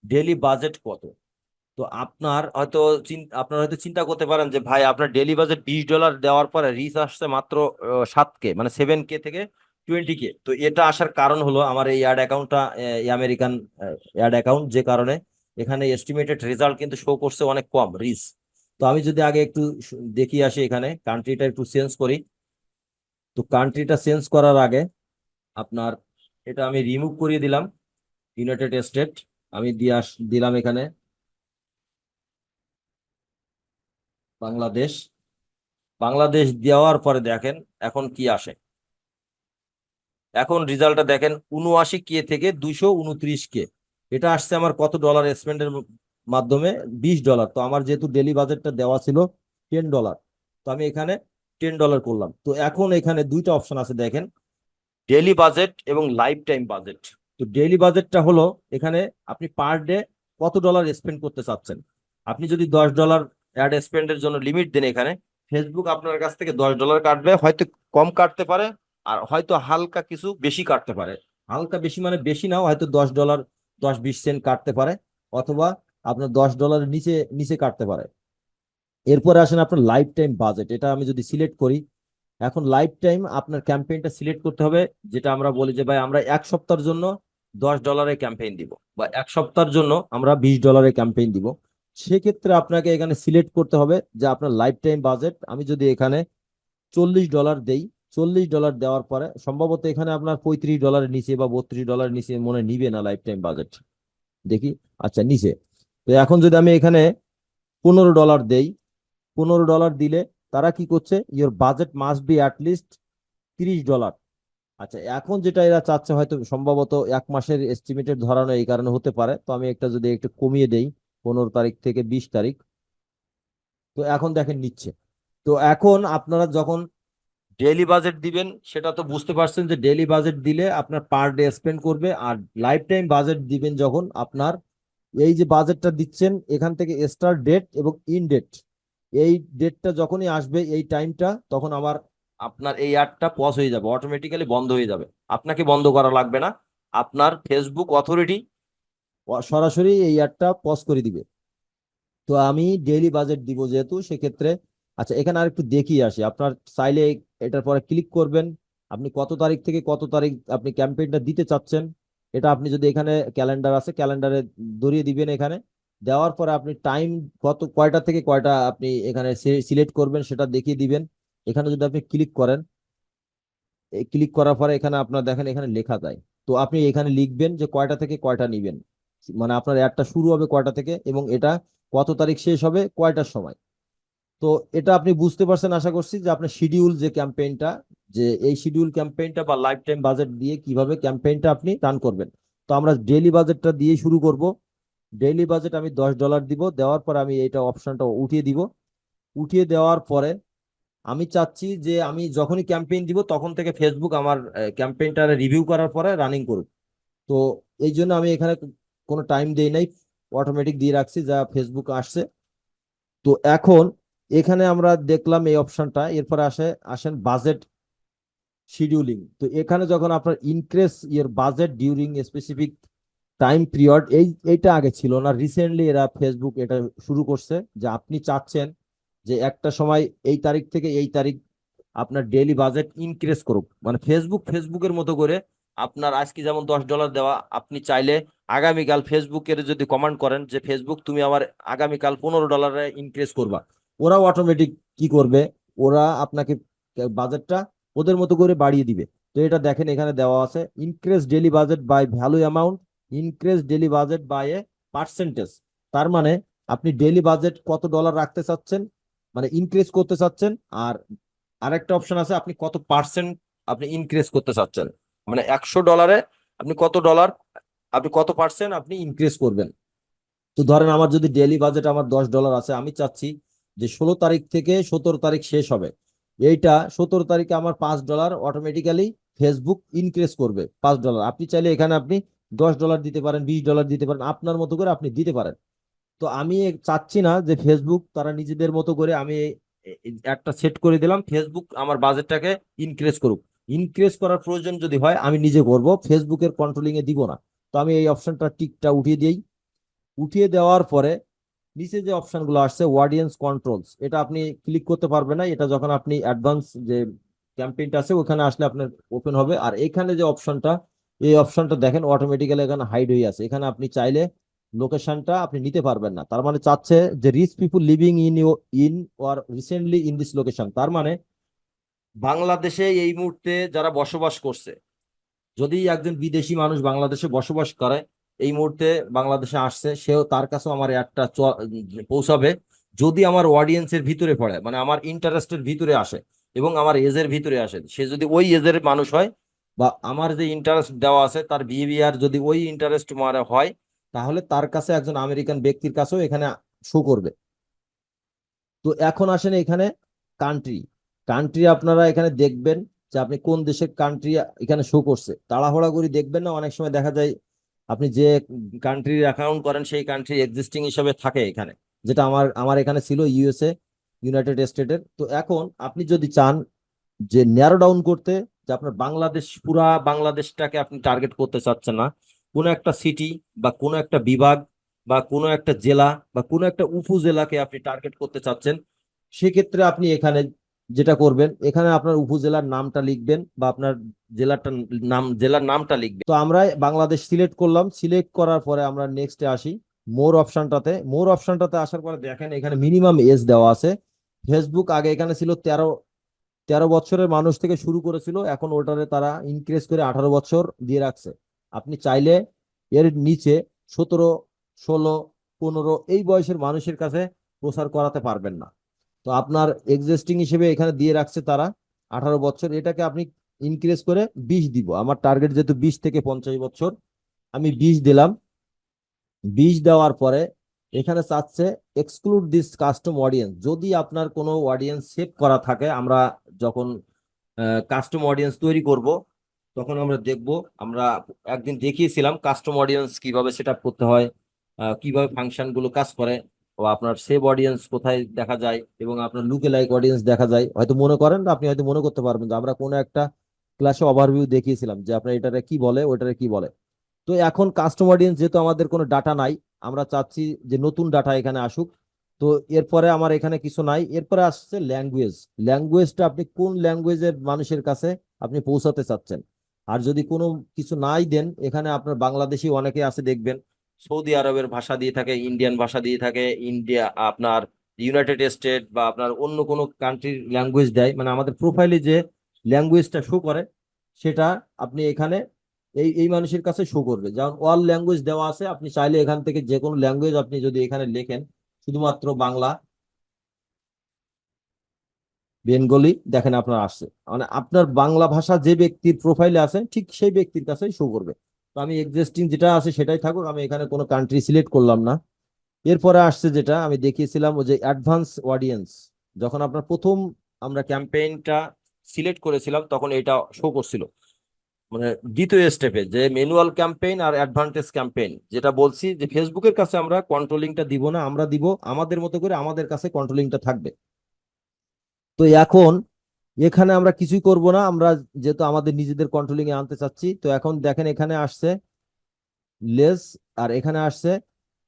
ডেলি বাজেট কত? তো আপনার হয়তো চিন্তা করতে পারেন যে ভাই আপনার ডেলি বাজেট $20 দেওয়ার পরে রিচ আসছে মাত্র 7K, মানে 7K থেকে 20K। তো এটা আসার কারণ হলো আমার এই অ্যাড অ্যাকাউন্টটা আমেরিকান অ্যাড অ্যাকাউন্ট, যে কারণে এখানে এস্টিমেটেড রেজাল্ট কিন্তু শো করছে অনেক কম রিচ। তো আমি যদি আগে একটু দেখি আসি, এখানে কান্ট্রিটা একটু চেঞ্জ করি। তো কান্ট্রিটা চেঞ্জ করার আগে আপনার এটা আমি রিমুভ করিয়ে দিলাম, ইউনাইটেড স্টেট। আমি দিলাম এখানে বাংলাদেশ। বাংলাদেশ দেওয়ার পরে দেখেন এখন কি আসে। এখন রেজাল্টটা দেখেন 79K থেকে 229K। এটা আসছে আমার কত ডলার স্পেন্ডের মাধ্যমে? $20। তো আমার যেহেতু ডেলি বাজেটটা দেওয়া ছিল $10, তো আমি এখানে $10 করলাম। তো এখন এখানে দুইটা অপশন আছে দেখেন, ডেইলি বাজেট এবং লাইফ টাইম বাজেট। তো ডেইলি বাজেটটা হলো এখানে আপনি পার ডে কত ডলার স্পেন্ড করতে চাচ্ছেন। আপনি যদি $10 অ্যাড স্পেন্ডের জন্য লিমিট দেন, এখানে ফেসবুক আপনার কাছ থেকে $10 কাটবে, হয়তো কম কাটতে পারে আর হয়তো হালকা কিছু বেশি কাটতে পারে। হালকা বেশি মানে বেশি নাও, হয়তো $10 10-20 সেন্ট কাটতে পারে, অথবা আপনার $10 নিচে নিচে কাটতে পারে। এরপরে আসেন আপনার লাইফ টাইম বাজেট। এটা আমি যদি সিলেক্ট করি, এখন লাইফ টাইম আপনার ক্যাম্পেইনটা সিলেক্ট করতে হবে। যেটা আমরা বলি যে ভাই আমরা 1 সপ্তাহের জন্য $10 ক্যাম্পেইন দিব, বা 1 সপ্তাহের জন্য আমরা $20 ক্যাম্পেইন দিব। সেক্ষেত্রে আপনাকে এখানে সিলেক্ট করতে হবে যে আপনার লাইফ টাইম বাজেট। আমি যদি এখানে $40 দেই, $40 দেওয়ার পরে সম্ভবত এখানে আপনার $35 নিচে বা $32 নিচে মনে নিবে না লাইফ টাইম বাজেট, দেখি। আচ্ছা, নিচে। তো এখন যদি আমি এখানে $15 দেই, $15 দিলে তারা কি করছে, your budget must be at least $30। আচ্ছা, এখন যেটা এরা চাচ্ছে হয়তো সম্ভবত 1 মাসের এস্টিমেটেড ধরানো, এই কারণে হতে পারে। তো আমি একটা যদি একটু কমিয়ে দেই 15 তারিখ থেকে 20 তারিখ, তো এখন দেখেন নিচ্ছে। তো এখন আপনারা যখন ডেইলি বাজেট দিবেন, সেটা তো বুঝতে পারছেন যে ডেইলি বাজেট দিলে আপনার পার ডে স্পেন্ড করবে। আর লাইফ টাইম বাজেট দিবেন যখন আপনার এই যে বাজেটটা দিচ্ছেন এখান থেকে স্টার্ট ডেট এবং ইন ডেট, এই ডেটটা যখনই আসবে এই টাইমটা, তখন আপনার এই অ্যাডটা পজ হয়ে যাবে, অটোমেটিক্যালি বন্ধ হয়ে যাবে। আপনাকে বন্ধ করা লাগবে না, আপনার ফেসবুক অথরিটি সরাসরি এই অ্যাডটা পজ করে দিবে। তো আমি ডেইলি বাজেট দিব যেহেতু, সেক্ষেত্রে আচ্ছা এখানে আর একটু দেখিয়ে আসি। আপনার চাইলে এটার পরে ক্লিক করবেন, আপনি কত তারিখ থেকে কত তারিখ আপনি ক্যাম্পেইনটা দিতে চাচ্ছেন। এটা আপনি যদি এখানে ক্যালেন্ডার আছে ক্যালেন্ডারে ধরিয়ে দিবেন। এখানে দেওয়ার পরে আপনি টাইম কয়টা থেকে কয়টা আপনি এখানে সিলেক্ট করবেন সেটা দেখিয়ে দিবেন। এখানে যদি আপনি ক্লিক করেন, এই ক্লিক করার পরে এখানে আপনার দেখেন এখানে লেখা যায়। তো আপনি এখানে লিখবেন যে কয়টা থেকে কয়টা নিবেন, মানে আপনার অ্যাডটা শুরু হবে কয়টা থেকে এবং এটা কত তারিখ শেষ হবে কয়টার সময়। তো এটা আপনি বুঝতে পারছেন আশা করছি, যে আপনার শিডিউল যে ক্যাম্পেইনটা, যে এই শিডিউল ক্যাম্পেইনটা বা লাইফ টাইম বাজেট দিয়ে কিভাবে ক্যাম্পেইনটা আপনি রান করবেন। তো আমরা ডেইলি বাজেটটা দিয়ে শুরু করব। ডেইলি বাজেট আমি $10 দিব, দেওয়ার পর আমি এইটা অপশনটা উঠিয়ে দিব। উঠিয়ে দেওয়ার পরে আমি চাচ্ছি যে আমি যখনই ক্যাম্পেইন দিব তখন থেকে ফেসবুক আমার ক্যাম্পেইনটা রিভিউ করার পরে রানিং করুক। তো এই জন্য আমি এখানে কোনো টাইম দেই নাই, অটোমেটিক দিয়ে রাখছি যা ফেসবুক আসছে। তো এখন এখানে আমরা দেখলাম এই অপশনটা। এরপরে আসেন বাজেট শিডিউলিং। তো এখানে যখন আপনার increase year budget during specific time period, এইটা আগে ছিল না, রিসেন্টলি এরা ফেসবুক এটা শুরু করছে। যে আপনি চাচ্ছেন যে একটা সময় এই তারিখ থেকে এই তারিখ আপনার ডেইলি বাজেট ইনক্রিজ করুক, মানে ফেসবুকের মতো করে আপনার আজকে যেমন $10 দেওয়া, আপনি চাইলে আগামীকাল ফেসবুকের যদি কমান্ড করেন যে ফেসবুক তুমি আমার আগামীকাল $15 ইনক্রিজ করবা, ওরাও অটোমেটিক কি করবে, ওরা আপনাকে বাজেটটা ওদের মতো করে বাড়িয়ে দিবে। তো এটা দেখেন এখানে দেওয়া আছে increase daily budget by value amount, increase daily budget by a percentage. তার মানে আপনি ডেইলি বাজেট কত ডলার রাখতে চাচ্ছেন, মানে ইনক্রিজ করতে চাচ্ছেন। আর আরেকটা অপশন আছে আপনি কত পার্সেন্ট আপনি ইনক্রিজ করতে চাচ্ছেন, মানে $100 আপনি কত ডলার, আপনি কত পার্সেন্ট আপনি ইনক্রিজ করবেন। তো ধরেন আমার যদি ডেইলি বাজেট আমার $10 আছে, আমি চাচ্ছি যে 16 তারিখ থেকে 17 তারিখ শেষ হবে, এইটা 17 তারিখে আমার $5 অটোমেটিক্যালি ফেসবুক ইনক্রিজ করবে $5। আপনি চাইলে এখানে আপনি $10 দিতে পারেন, $20 দিতে পারেন, আপনার মতো করে আপনি দিতে পারেন। তো আমি চাচ্ছি না যে ফেসবুক তারা নিজেদের মতো করে, আমি একটা সেট করে দিলাম ফেসবুক আমার বাজেটটাকে ইনক্রিজ করুক। ইনক্রিজ করার প্রয়োজন যদি হয় আমি নিজে করব, ফেসবুকের কন্ট্রোলিং এ দিব না। তো আমি এই অপশনটা টিকটা উঠিয়ে দিই। উঠিয়ে দেওয়ার পরে নিচে যে অপশনগুলো আসছে অডিয়েন্স কন্ট্রোলস, এটা আপনি ক্লিক করতে পারবেন না, এটা যখন আপনি অ্যাডভান্স যে ক্যাম্পেইনটা আছে ওখানে আসলে আপনার ওপেন হবে। আর এখানে যে অপশনটা, এই অপশনটা দেখেন অটোমেটিক্যালি এখানে হাইড হয়ে আছে, এখানে আপনি চাইলে লোকেশনটা আপনি নিতে পারবেন না। তার মানে চাচ্ছে যে reach people living in or recently in this location, তার মানে বাংলাদেশে এই মুহূর্তে যারা বসবাস করছে, যদি একজন বিদেশি মানুষ বাংলাদেশে বসবাস করে, এই মুহূর্তে বাংলাদেশে আসছে, সেও তার কাছেও আমার একটা পৌঁছাবে। যদি আমার অডিয়েন্সের ভিতরে পড়ে, মানে আমার ইন্টারেস্টের ভিতরে আসে এবং আমার এজের ভিতরে আসে, সে যদি ওই এজের মানুষ হয় বা আমার যে ইন্টারেস্ট দেওয়া আছে তার বিহেভিয়ার যদি ওই ইন্টারেস্ট মানে হয়, তাহলে তার কাছে একজন আমেরিকান ব্যক্তির কাছেও এখানে শো করবে। তো এখন আসেন এখানে কান্ট্রি। কান্ট্রি আপনারা এখানে দেখবেন যে আপনি কোন দেশের কান্ট্রি এখানে শো করছে, তাড়াহুড়া করে দেখবেন না, অনেক সময় দেখা যায় আপনি যে কান্ট্রির অ্যাকাউন্ট করেন সেই কান্ট্রি এক্সিস্টিং হিসাবে থাকে এখানে, যেটা আমার আমার এখানে ছিল ইউএসএ, ইউনাইটেড স্টেটের। তো এখন আপনি যদি চান যে ন্যারো ডাউন করতে, যে আপনার বাংলাদেশ পুরা বাংলাদেশটাকে আপনি টার্গেট করতে চাচ্ছেন না, কোনো একটা সিটি বা কোনো একটা বিভাগ বা কোনো একটা জেলা বা কোনো একটা উপজেলাকে আপনি টার্গেট করতে চাচ্ছেন, সেক্ষেত্রে আপনি এখানে যেটা করবেন, এখানে আপনার উপজেলার নামটা লিখবেন বা আপনার জেলাটা জেলার নামটা লিখবেন। তো আমরা বাংলাদেশ সিলেক্ট করলাম, সিলেক্ট করার পরে আমরা নেক্সটে আসি মোর অপশনটাতে। মোর অপশনটাতে আসার পরে দেখেন এখানে মিনিমাম এজ দেওয়া আছে। ফেসবুক আগে এখানে ছিল 13 বছরের মানুষ থেকে শুরু করেছিল, এখন ওটারে তারা ইনক্রিজ করে 18 বছর দিয়ে রাখছে। আপনি চাইলে এর নিচে 17, 16, 15 এই বয়সের মানুষের কাছে প্রচার করাতে পারবেন না। তো আপনার এক্সিস্টিং হিসেবে এখানে দিয়ে রাখছে তারা 18 বছর, এটাকে আপনি ইনক্রিজ করে 20 দিব। আমার টার্গেট যেহেতু 20 থেকে 50 বছর, আমি 20 দিলাম। 20 দেওয়ার পরে এখানে চাচ্ছে এক্সক্লুড দিস কাস্টম অডিয়েন্স, যদি আপনার কোনো অডিয়েন্স সেভ করা থাকে, আমরা যখন কাস্টম অডিয়েন্স তৈরি করব তখন আমরা দেখব। আমরা একদিন দেখিয়েছিলাম কাস্টম অডিয়েন্স কিভাবে সেট আপ করতে হয়, কিভাবে ফাংশন গুলো কাজ করে, ও আপনার সেভ অডিয়েন্স কোথায় দেখা যায় এবং আপনার লুকে লাইক অডিয়েন্স দেখা যায়। হয়তো মনে করেন, আপনি হয়তো মনে করতে পারবেন যে আমরা কোনো একটা ক্লাসে ওভারভিউ দেখিয়েছিলাম যে আপনার এটারে কি বলে ওইটারে কি বলে। তো এখন কাস্টম অডিয়েন্স যেহেতু আমাদের কোনো ডাটা নাই, আমরা চাচ্ছি যে নতুন ডাটা এখানে আসুক। তো এরপরে আমার এখানে কিছু নাই, এরপরে আসছে ল্যাঙ্গুয়েজ। ল্যাঙ্গুয়েজটা আপনি কোন ল্যাঙ্গুয়েজের মানুষের কাছে আপনি পৌঁছাতে চাচ্ছেন। আর যদি কোনো কিছু নাই দেন, এখানে আপনার বাংলাদেশি অনেকে আছে দেখবেন, সৌদি আরবের ভাষা দিয়ে থাকে, ইন্ডিয়ান ভাষা দিয়ে থাকে, ইন্ডিয়া আপনার ইউনাইটেড স্টেট বা আপনার অন্য কোনো কান্ট্রির ল্যাঙ্গুয়েজ দেয়, মানে আমাদের প্রোফাইলে যে ল্যাঙ্গুয়েজটা শো করে সেটা আপনি এখানে এই এই মানুষের কাছে শো করবে। যেমন অল ল্যাঙ্গুয়েজ দেওয়া আছে, আপনি চাইলে এখান থেকে যে কোনো ল্যাঙ্গুয়েজ আপনি যদি এখানে লেখেন, শুধুমাত্র বাংলা, বেঙ্গলি দেখেন আপনার আসছে, মানে আপনার বাংলা ভাষা যে ব্যক্তির প্রোফাইলে আছে ঠিক সেই ব্যক্তির কাছেই শো করবে। তো আমি এক্সিস্টিং যেটা আছে সেটাই থাকুক, আমি এখানে কোনো কান্ট্রি সিলেক্ট করলাম না। এরপরে আসছে যেটা আমি দেখিয়েছিলাম, ওই যে অ্যাডভান্স অডিয়েন্স। যখন আপনার প্রথম আমরা ক্যাম্পেইনটা সিলেক্ট করেছিলাম তখন এটা শো করছিল, মানে দ্বিতীয় স্টেপে যে ম্যানুয়াল ক্যাম্পেইন আর অ্যাডভান্টেজ ক্যাম্পেইন, যেটা বলছি যে ফেসবুকের কাছে আমরা কন্ট্রোলিংটা দিব না, আমরা দিব আমাদের মতো করে, আমাদের কাছে কন্ট্রোলিংটা থাকবে। তো এখন এখানে আমরা কিছুই করব না, আমরা যেহেতু আমাদের নিজেদের কন্ট্রোলিং এ আনতে চাচ্ছি। তো এখন দেখেন এখানে আসছে লেস, আর এখানে আসছে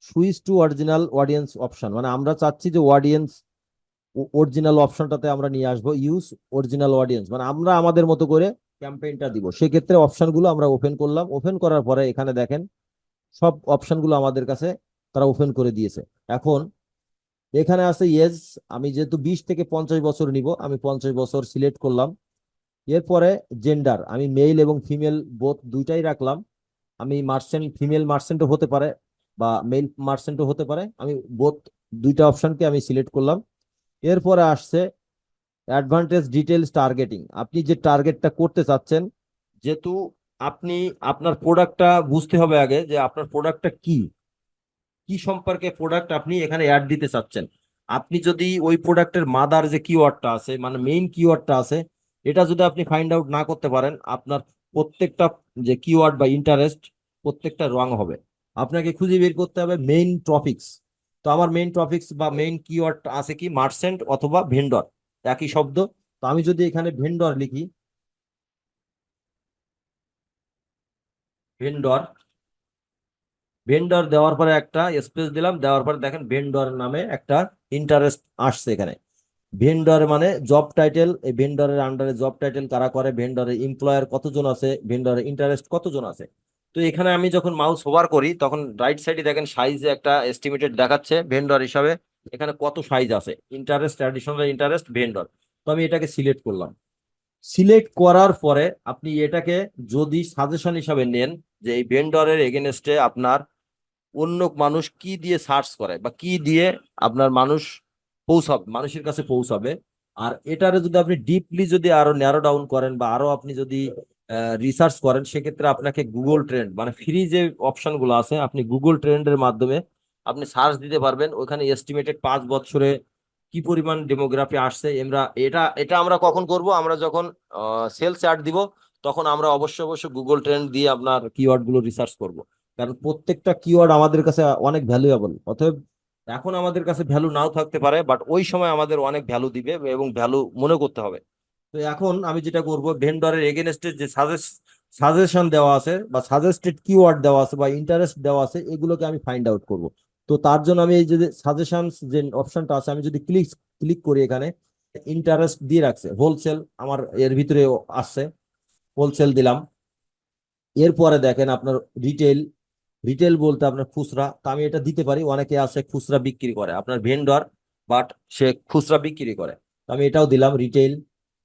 switch to original audience option, মানে আমরা চাচ্ছি যে অডিয়েন্স অরিজিনাল অপশনটাতে আমরা নিয়ে আসবো, ইউজ অরিজিনাল অডিয়েন্স, মানে আমরা আমাদের মতো করে ক্যাম্পেইনটা দিব। সেক্ষেত্রে অপশনগুলো আমরা ওপেন করলাম, ওপেন করার পরে এখানে দেখেন সব অপশনগুলো আমাদের কাছে তারা ওপেন করে দিয়েছে। এখন এখানে আছে ইয়েস, আমি যেহেতু 20 থেকে 50 বছর নিব, আমি 50 বছর সিলেক্ট করলাম। এরপরে জেন্ডার আমি মেল এবং ফিমেল বোথ দুইটাই রাখলাম। আমি মার্চেন্ট ফিমেল মার্চেন্টও হতে পারে বা মেল মার্চেন্টও হতে পারে, আমি বোথ দুইটা অপশনকে আমি সিলেক্ট করলাম। এরপরে আসছে অ্যাডভান্টেজ ডিটেলস টার্গেটিং। আপনি যে টার্গেটটা করতে চাচ্ছেন, যেহেতু আপনি আপনার প্রোডাক্টটা বুঝতে হবে আগে যে আপনার প্রোডাক্টটা কি, কি সম্পর্কে প্রোডাক্ট আপনি এখানে অ্যাড দিতে চাচ্ছেন। আপনি যদি ওই প্রোডাক্টের মাদার যে কিওয়ার্ডটা আছে, মানে মেইন কিওয়ার্ডটা আছে, এটা যদি আপনি ফাইন্ড আউট না করতে পারেন, আপনার প্রত্যেকটা যে কিওয়ার্ড বা ইন্টারেস্ট প্রত্যেকটা রং হবে। আপনাকে খুঁজে বের করতে হবে মেইন টপিকস। তো আমার মেইন টপিকস বা মেইন কিওয়ার্ড আছে কি মার্চেন্ট অথবা ভেন্ডর, একই শব্দ। তো আমি যদি এখানে ভেন্ডর লিখি, ভেন্ডর, ভেন্ডর দেওয়ার পরে একটা স্পেস দিলাম, দেওয়ার পরে দেখেন ভেন্ডর নামে একটা ইন্টারেস্ট আসছে এখানে। ভেন্ডর মানে জব টাইটেল, এই ভেন্ডরের আন্ডারে জব টাইটেল কারা করে, ভেন্ডরের এমপ্লয়ার কতজন আছে, ভেন্ডরের ইন্টারেস্ট কতজন আছে। তো এখানে আমি যখন মাউস হোভার করি তখন রাইট সাইডে দেখেন সাইজে একটা এস্টিমেটেড দেখাচ্ছে ভেন্ডর হিসাবে এখানে কত সাইজ আছে, ইন্টারেস্ট, অ্যাডিশনাল ইন্টারেস্ট, ভেন্ডর। তো আমি এটাকে সিলেক্ট করলাম। সিলেক্ট করার পরে আপনি এটাকে যদি সাজেশন হিসাবে নেন যে এই ভেন্ডরের এগেনস্টে আপনার অন্য মানুষ কি দিয়ে সার্চ করে বা কি দিয়ে আপনার মানুষ পৌঁছাবে, মানুষের কাছে পৌঁছাবে। আর এটারে যদি আপনি ডিপলি যদি আরো ন্যারো ডাউন করেন বা আরো আপনি যদি রিসার্চ করেন, সেক্ষেত্রে আপনাকে গুগল ট্রেন্ড মানে ফ্রি যে অপশন গুলো আছে, আপনি গুগল ট্রেন্ডের মাধ্যমে আপনি সার্চ দিতে পারবেন। ওখানে এস্টিমেটেড 5 বছরে কি পরিমাণ ডেমোগ্রাফি আসছে। আমরা এটা এটা আমরা কখন করব, আমরা যখন সেলস অ্যাড দিব, তখন আমরা অবশ্যই অবশ্যই গুগল ট্রেন্ড দিয়ে আপনার কিওয়ার্ড গুলো রিসার্চ করব। কারণ প্রত্যেকটা কিওয়ার্ড আমাদের কাছে অনেক ভ্যালুয়েবল। অতএব এখন আমাদের কাছে ভ্যালু নাও থাকতে পারে, বাট ওই সময় আমাদের অনেক ভ্যালু দিবে এবং ভ্যালু মনে করতে হবে। তো এখন আমি যেটা করব, ভেন্ডরের এগেনস্টে যে সাজেশন দেওয়া আছে বা সাজেস্টেড কিওয়ার্ড দেওয়া আছে বা ইন্টারেস্ট দেওয়া আছে, এগুলোকে আমি ফাইন্ড আউট করব। তো তার জন্য আমি এই যে সাজেশন যে অপশনটা আছে, আমি যদি ক্লিক ক্লিক করি, এখানে ইন্টারেস্ট দিয়ে রাখছে হোলসেল, আমার এর ভিতরে আসছে, হোলসেল দিলাম। এরপরে দেখেন আপনার রিটেল, রিটেল বলতে আপনার খুচরা। তো আমি এটা দিতে পারি, অনেকে আছে খুচরা বিক্রি করে আপনার ভেন্ডর, বাট সে খুচরা বিক্রি করে। তো আমি এটাও দিলাম রিটেল।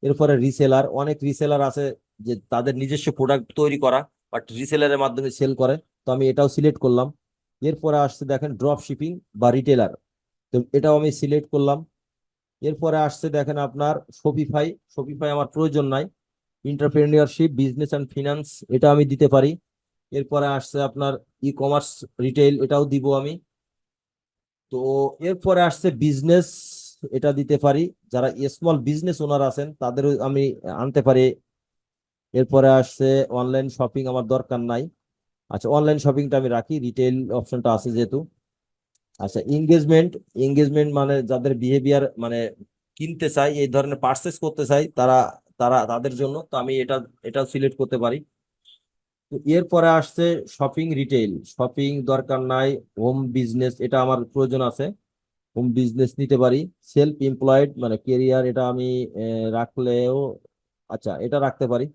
এরপরে রিসেলার, অনেক রিসেলার আছে যে তাদের নিজস্ব প্রোডাক্ট তৈরি করা বাট রিসেলারের মাধ্যমে সেল করে। তো আমি এটাও সিলেক্ট করলাম। এরপরে আসছে দেখেন ড্রপ শিপিং বা রিটেলার, তো এটাও আমি সিলেক্ট করলাম। এরপরে আসছে দেখেন আপনার শপিফাই, শপিফাই আমার প্রয়োজন নাই। এন্টারপ্রেনিয়রশিপ, বিজনেস অ্যান্ড ফিনান্স, এটা আমি দিতে পারি। এরপরে আসছে আপনার ই কমার্স রিটেল, এটাও দিব আমি। তো এরপরে আসছে বিজনেস, এটা দিতে পারি। যারা স্মল বিজনেস ওনার আছেন তাদের আমি আনতে পারি। এরপরে আসছে অনলাইন শপিং, আমার দরকার নাই। আচ্ছা, অনলাইন শপিংটা আমি রাখি, রিটেল অপশনটা আছে যেহেতু। আচ্ছা, এঙ্গেজমেন্ট, এঙ্গেজমেন্ট মানে যাদের বিহেভিয়ার মানে কিনতে চাই, এই ধরনের পার্চেস করতে চাই, তারা তারা তাদের জন্য। তো আমি এটা এটা সিলেক্ট করতে পারি। তো এরপরে আসছে শপিং রিটেইল, শপিং দরকার নাই। হোম বিজনেস, এটা আমার প্রয়োজন আছে, হোম বিজনেস নিতে পারি। সেলফ এমপ্লয়েড মানে কেরিয়ার, এটা আমি রাখলেও, আচ্ছা এটা রাখতে পারি।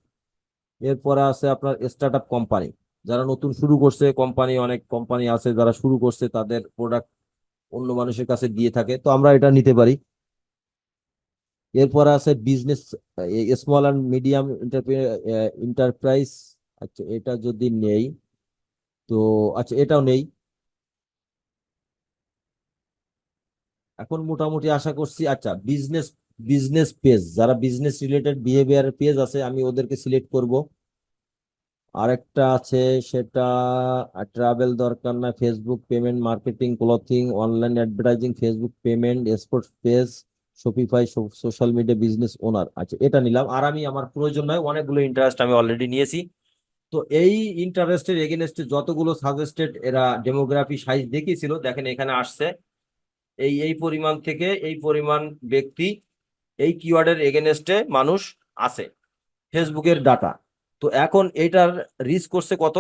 এরপরে আছে আপনার স্টার্ট আপ কোম্পানি, যারা নতুন শুরু করছে কোম্পানি, অনেক কোম্পানি আছে যারা শুরু করছে, তাদের প্রোডাক্ট অন্য মানুষের কাছে দিয়ে থাকে, তো আমরা এটা নিতে পারি। এরপরে আছে business, small and medium enterprise. আচ্ছা এটা যদি নেই, তো আচ্ছা এটাও নেই। এখন মোটামুটি আশা করছি। আচ্ছা, বিজনেস, বিজনেস পেজ, যারা বিজনেস রিলেটেড বিহেভিয়ার পেজ আছে আমি ওদেরকে সিলেক্ট করব। আরেকটা আছে সেটা ট্রাভেল দরকার না, Facebook payment, marketing, clothing, online advertising, Facebook payment, sports page, Shopify, social media, business owner. আচ্ছা এটা নিলাম। আর আমি আমার প্রয়োজন নয়, অনেকগুলো ইন্টারেস্ট আমি অলরেডি নিয়েছি। তো এই ইন্টারেস্টের এগেনস্টে যতগুলো সাজেস্টেড এরা ডেমোগ্রাফি সাইজ দেখিয়েছিল, দেখেন এখানে আসছে এই এই পরিমাণ থেকে এই পরিমাণ ব্যক্তি এই কিওয়ার্ডের এগেনস্টে মানুষ আছে, ফেসবুকের ডাটা। তো এখন এটার রিচ করছে কত,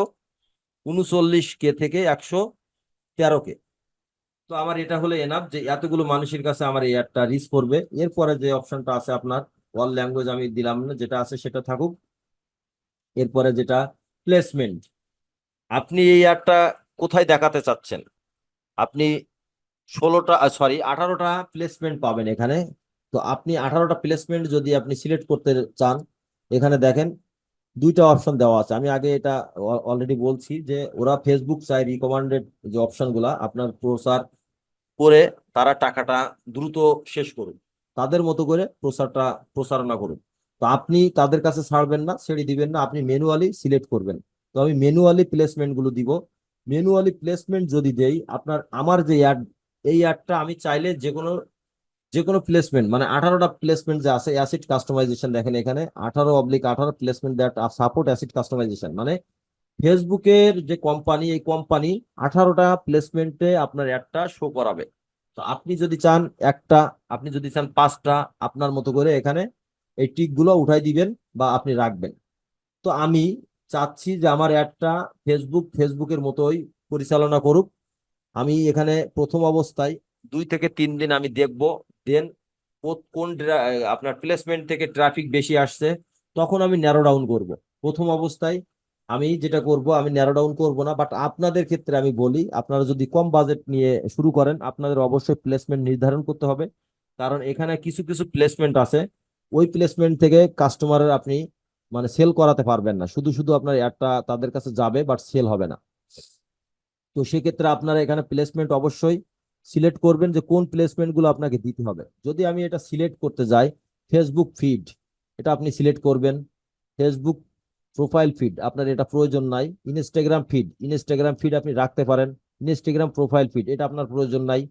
39K থেকে 113K। তো আমার এটা হলে এনাফ যে এতগুলো মানুষের কাছে আমার এই একটা রিচ করবে। এরপরে যে অপশনটা আছে আপনার অল ল্যাঙ্গুয়েজ, আমি দিলাম না, যেটা আছে সেটা থাকুক। এরপরে যেটা প্লেসমেন্ট, আপনি এই একটা কোথায় দেখাতে চাচ্ছেন, আপনি 16টা, সরি 18টা প্লেসমেন্ট পাবেন এখানে। তো আপনি 18টা প্লেসমেন্ট যদি আপনি সিলেক্ট করতে চান, এখানে দেখেন দুইটা অপশন দেওয়া আছে। আমি আগে এটা অলরেডি বলছি যে ওরা ফেসবুক চাই রিকমান্ডেড যে অপশন গুলা আপনার প্রচার করে তারা টাকাটা দ্রুত শেষ করুন, তাদের মতো করে প্রচারণা করুন। তো আপনি তাদের কাছে ছাড়বেন না, ছেড়ে দিবেন না, আপনি ম্যানুয়ালি সিলেক্ট করবেন। তো আমি ম্যানুয়ালি প্লেসমেন্ট গুলো দিব। ম্যানুয়ালি প্লেসমেন্ট যদি দেই, আপনার আমার যে অ্যাড, এই অ্যাডটা আমি চাইলে যে কোনো প্লেসমেন্ট, মানে 18টা প্লেসমেন্ট যে আছে অ্যাসিড কাস্টমাইজেশন, দেখেন এখানে 18/18 placement that support asset customisation, মানে ফেসবুকের যে কোম্পানি, এই কোম্পানি 18টা প্লেসমেন্টে আপনার একটা শো করাবে। তো একটা, আপনি যদি চান 5টা, আপনার মতো করে এখানে এই টিক গুলো উঠাই দিবেন বা আপনি রাখবেন। তো আমি চাচ্ছি যে আমার অ্যাডটা ফেসবুকের মতোই পরিচালনা করুক। আমি এখানে প্রথম অবস্থায় 2 থেকে 3 দিন আমি দেখব, দেন আপনার প্লেসমেন্ট থেকে ট্রাফিক বেশি আসছে, তখন আমি ন্যারো ডাউন করব। প্রথম অবস্থায় আমি যেটা করব, আমি ন্যারো ডাউন করব না। বাট আপনাদের ক্ষেত্রে আমি বলি, আপনারা যদি কম বাজেট নিয়ে শুরু করেন, আপনাদের অবশ্যই প্লেসমেন্ট নির্ধারণ করতে হবে। কারণ এখানে কিছু কিছু প্লেসমেন্ট আছে, ওই প্লেসমেন্ট থেকে কাস্টমারের আপনি মানে সেল করাতে পারবেন না, শুধু শুধু আপনার অ্যাডটা তাদের কাছে যাবে বাট সেল হবে না। তো সেক্ষেত্রে আপনারা এখানে প্লেসমেন্ট অবশ্যই সিলেক্ট করবেন যে কোন প্লেসমেন্ট গুলো আপনাকে দিতে হবে। যদি আমি এটা সিলেক্ট করতে যাই, ফেসবুক ফিড, এটা আপনি সিলেক্ট করবেন। ফেসবুক প্রোফাইল ফিড আপনার এটা প্রয়োজন নাই। ইনস্টাগ্রাম ফিড আপনি রাখতে পারেন। ইনস্টাগ্রাম প্রোফাইল ফিড এটা আপনার প্রয়োজন নাই।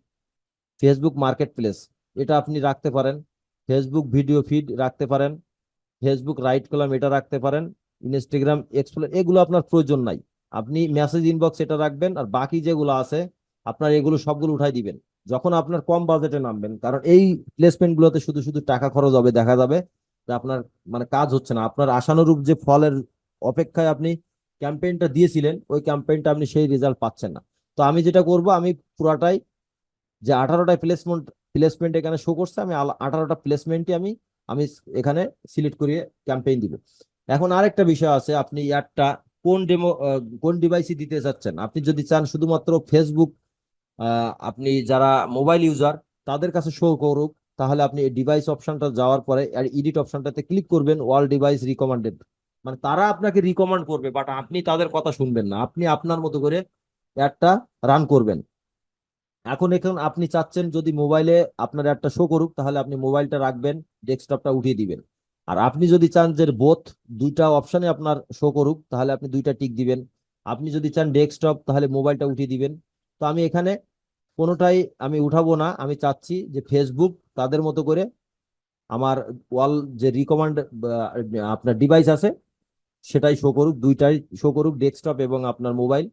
ফেসবুক মার্কেট প্লেস এটা আপনি রাখতে পারেন। ফেসবুক ভিডিও ফিড রাখতে পারেন। ফেসবুক রাইট কলাম এটা রাখতে পারেন। ইনস্টাগ্রাম এক্সপ্লোর এগুলো আপনার প্রয়োজন নাই। আপনি মেসেজ ইনবক্স এটা রাখবেন, আর বাকি যেগুলো আছে আপনার এগুলো সবগুলো উঠাই দিবেন যখন আপনার কম বাজেটে নামবেন। কারণ এই প্লেসমেন্ট গুলোতে শুধু শুধু টাকা খরচ হবে, দেখা যাবে যে আপনার মানে কাজ হচ্ছে না, আপনার আশানুরূপ যে ফলের অপেক্ষায় আপনি ক্যাম্পেইনটা দিয়েছিলেন, ওই ক্যাম্পেইনটা আপনি সেই রেজাল্ট পাচ্ছেন না। তো আমি যেটা করব, আমি পুরাটাই যে 18টা প্লেসমেন্ট প্লেসমেন্ট এখানে শো করছে, আমি 18টা প্লেসমেন্টই আমি আমি এখানে সিলেক্ট করিয়ে ক্যাম্পেইন দিব। এখন আরেকটা বিষয় আছে, আপনি অ্যাডটা কোন ডিভাইসে দিতে চাচ্ছেন। আপনি যদি চান শুধুমাত্র ফেসবুক আপনি যারা মোবাইল ইউজার তাদের কাছে শো করুক, তাহলে আপনি এই ডিভাইস অপশনটা যাওয়ার পরে আর এডিট অপশনটাতে ক্লিক করবেন, অল ডিভাইস রিকমেন্ডেড, মানে তারা আপনাকে রিকমেন্ড করবে বাট আপনি তাদের কথা শুনবেন না, আপনি আপনার মতো করে অ্যাডটা রান করবেন। এখন আপনি চাচ্ছেন যদি মোবাইলে আপনার একটা শো করুক, তাহলে আপনি মোবাইলটা রাখবেন, ডেস্কটপটা উঠিয়ে দিবেন। আর আপনি যদি চান যে দুইটা অপশনে আপনার শো করুক, তাহলে আপনি দুইটা টিক দিবেন। আপনি যদি চান ডেস্কটপ, তাহলে মোবাইলটা উঠিয়ে দিবেন। তো আমি এখানে কোনোটাই আমি উঠাবো না, আমি চাচ্ছি যে ফেসবুক তাদের মতো করে আমার ওয়াল যে রিকমান্ড আপনার ডিভাইস আছে সেটাই শো করুক, দুইটাই শো করুক, ডেস্কটপ এবং আপনার মোবাইল।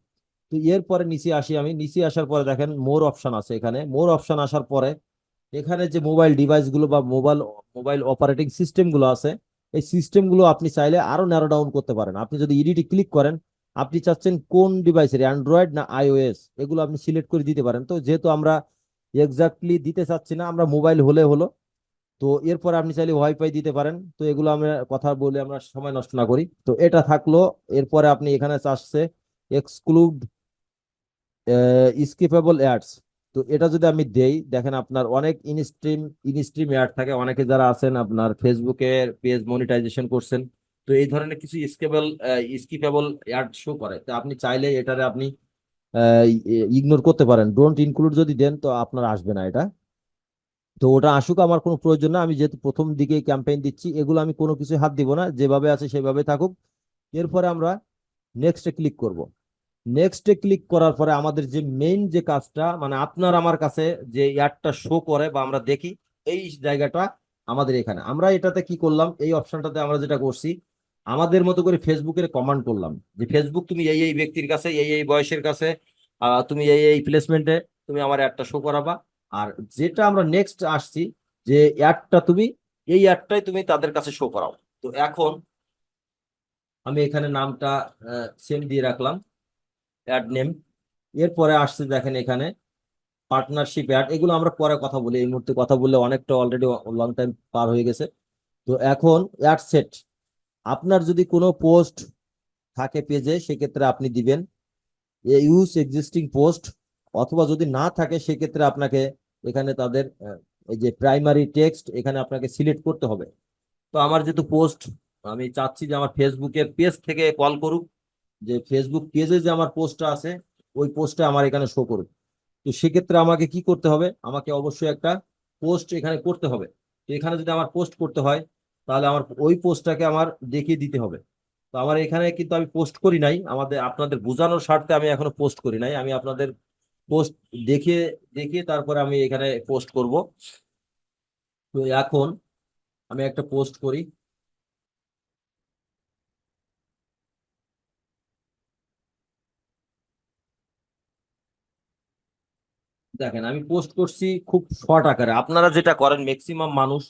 তো এরপরে নিচে আসি, আমি নিচে আসার পরে দেখেন মোর অপশন আছে। এখানে মোর অপশন আসার পরে এখানে যে মোবাইল ডিভাইস গুলো বা মোবাইল মোবাইল অপারেটিং সিস্টেম গুলো আছে, এই সিস্টেম গুলো আপনি চাইলে আরো ন্যারো ডাউন করতে পারেন। আপনি যদি ইডিটি ক্লিক করেন, আপনি চাচ্ছেন কোন ডিভাইসের, অ্যান্ড্রয়েড না আইওএস, এগুলো আপনি সিলেক্ট করে দিতে পারেন। তো যেহেতু আমরা এক্স্যাক্টলি দিতে চাচ্ছি না, আমরা মোবাইল হলে হলো। তো এরপর আপনি চাইলে ওয়াইফাই দিতে পারেন। তো এগুলো আমরা কথা বলে আমরা সময় নষ্ট না করি, তো এটা থাকলো। এরপরে আপনি এখানে চাচ্ছে এক্সক্লুড স্কিপেবল অ্যাডস। তো এটা যদি আমি দেই, দেখেন আপনার অনেক ইনস্ট্রিম অ্যাড থাকে, অনেকে যারা আছেন আপনার ফেসবুকের পেজ মনিটাইজেশন করছেন, তো এই ধরনের কিছু স্কিপেবল অ্যাড শো করে। তো আপনি চাইলে এটারে আপনি ইগনোর করতে পারেন, ডোন্ট ইনক্লুড যদি দেন তো আপনার আসবে না এটা। তো ওটা আসুক, আমার কোনো প্রয়োজন না, আমি যেহেতু প্রথম দিকে ক্যাম্পেইন দিচ্ছি, এগুলো আমি কোনো কিছু হাত দিব না, যেভাবে আছে সেভাবে থাকুক। এরপরে আমরা নেক্সটে ক্লিক করব। নেক্সটে ক্লিক করার পরে আমাদের যে মেইন যে কাজটা, মানে আপনার আমার কাছে যে অ্যাডটা শো করে বা আমরা দেখি, এই জায়গাটা আমাদের এখানে। আমরা এটাতে কি করলাম, এই অপশনটাতে আমরা যেটা করছি, আমাদের মতো করে ফেসবুকের কমান্ড করলাম যে ফেসবুক তুমি এই এই ব্যক্তির কাছে, এই এই বয়সের কাছে, তুমি এই এই প্লেসমেন্টে তুমি আমার অ্যাডটা শো করাবা। আর যেটা আমরা নেক্সট আসছি, যে এই অ্যাডটাই তুমি তাদের কাছে শো করাও। তো এখন আমি এখানে নামটা সেম দিয়ে রাখলাম, অ্যাড নেম। এরপরে আসছে দেখেন এখানে পার্টনারশিপ অ্যাড, এগুলো আমরা পরে কথা বলি, এই মুহূর্তে কথা বললে অনেকটা অলরেডি লং টাইম পার হয়ে গেছে। তো এখন অ্যাড সেট, আপনার যদি কোনো পোস্ট থাকে পেজে, সেক্ষেত্রে আপনি দিবেন ইউজ এক্সিস্টিং পোস্ট, অথবা যদি না থাকে সেক্ষেত্রে আপনাকে এখানে তাদের এই যে প্রাইমারি টেক্সট এখানে আপনাকে সিলেক্ট করতে হবে। তো আমার যেহেতু পোস্ট আমি চাচ্ছি যে আমার ফেসবুকের পেজ থেকে কল করুক, যে ফেসবুক পেজে যে আমার পোস্টটা আছে ওই পোস্টটা আমার এখানে শো করুক। তো সেক্ষেত্রে আমাকে কি করতে হবে, আমাকে অবশ্যই একটা পোস্ট এখানে করতে হবে। তো এখানে যদি আমার পোস্ট করতে হয় তাহলে আমার ওই পোস্টটাকে আমার দেখিয়ে দিতে হবে। তো আমার এখানে কিন্তু আমি পোস্ট করি নাই, আপনাদের বোঝানোর স্বার্থে আমি এখনো পোস্ট করি নাই। আমি আপনাদের পোস্ট দেখে দেখিয়ে তারপরে আমি এখানে পোস্ট করব। তো এখন আমি একটা পোস্ট করি। দেখেন আমি পোস্ট করছি খুব শর্ট আকারে। আপনারা যেটা করেন ম্যাক্সিমাম মানুষ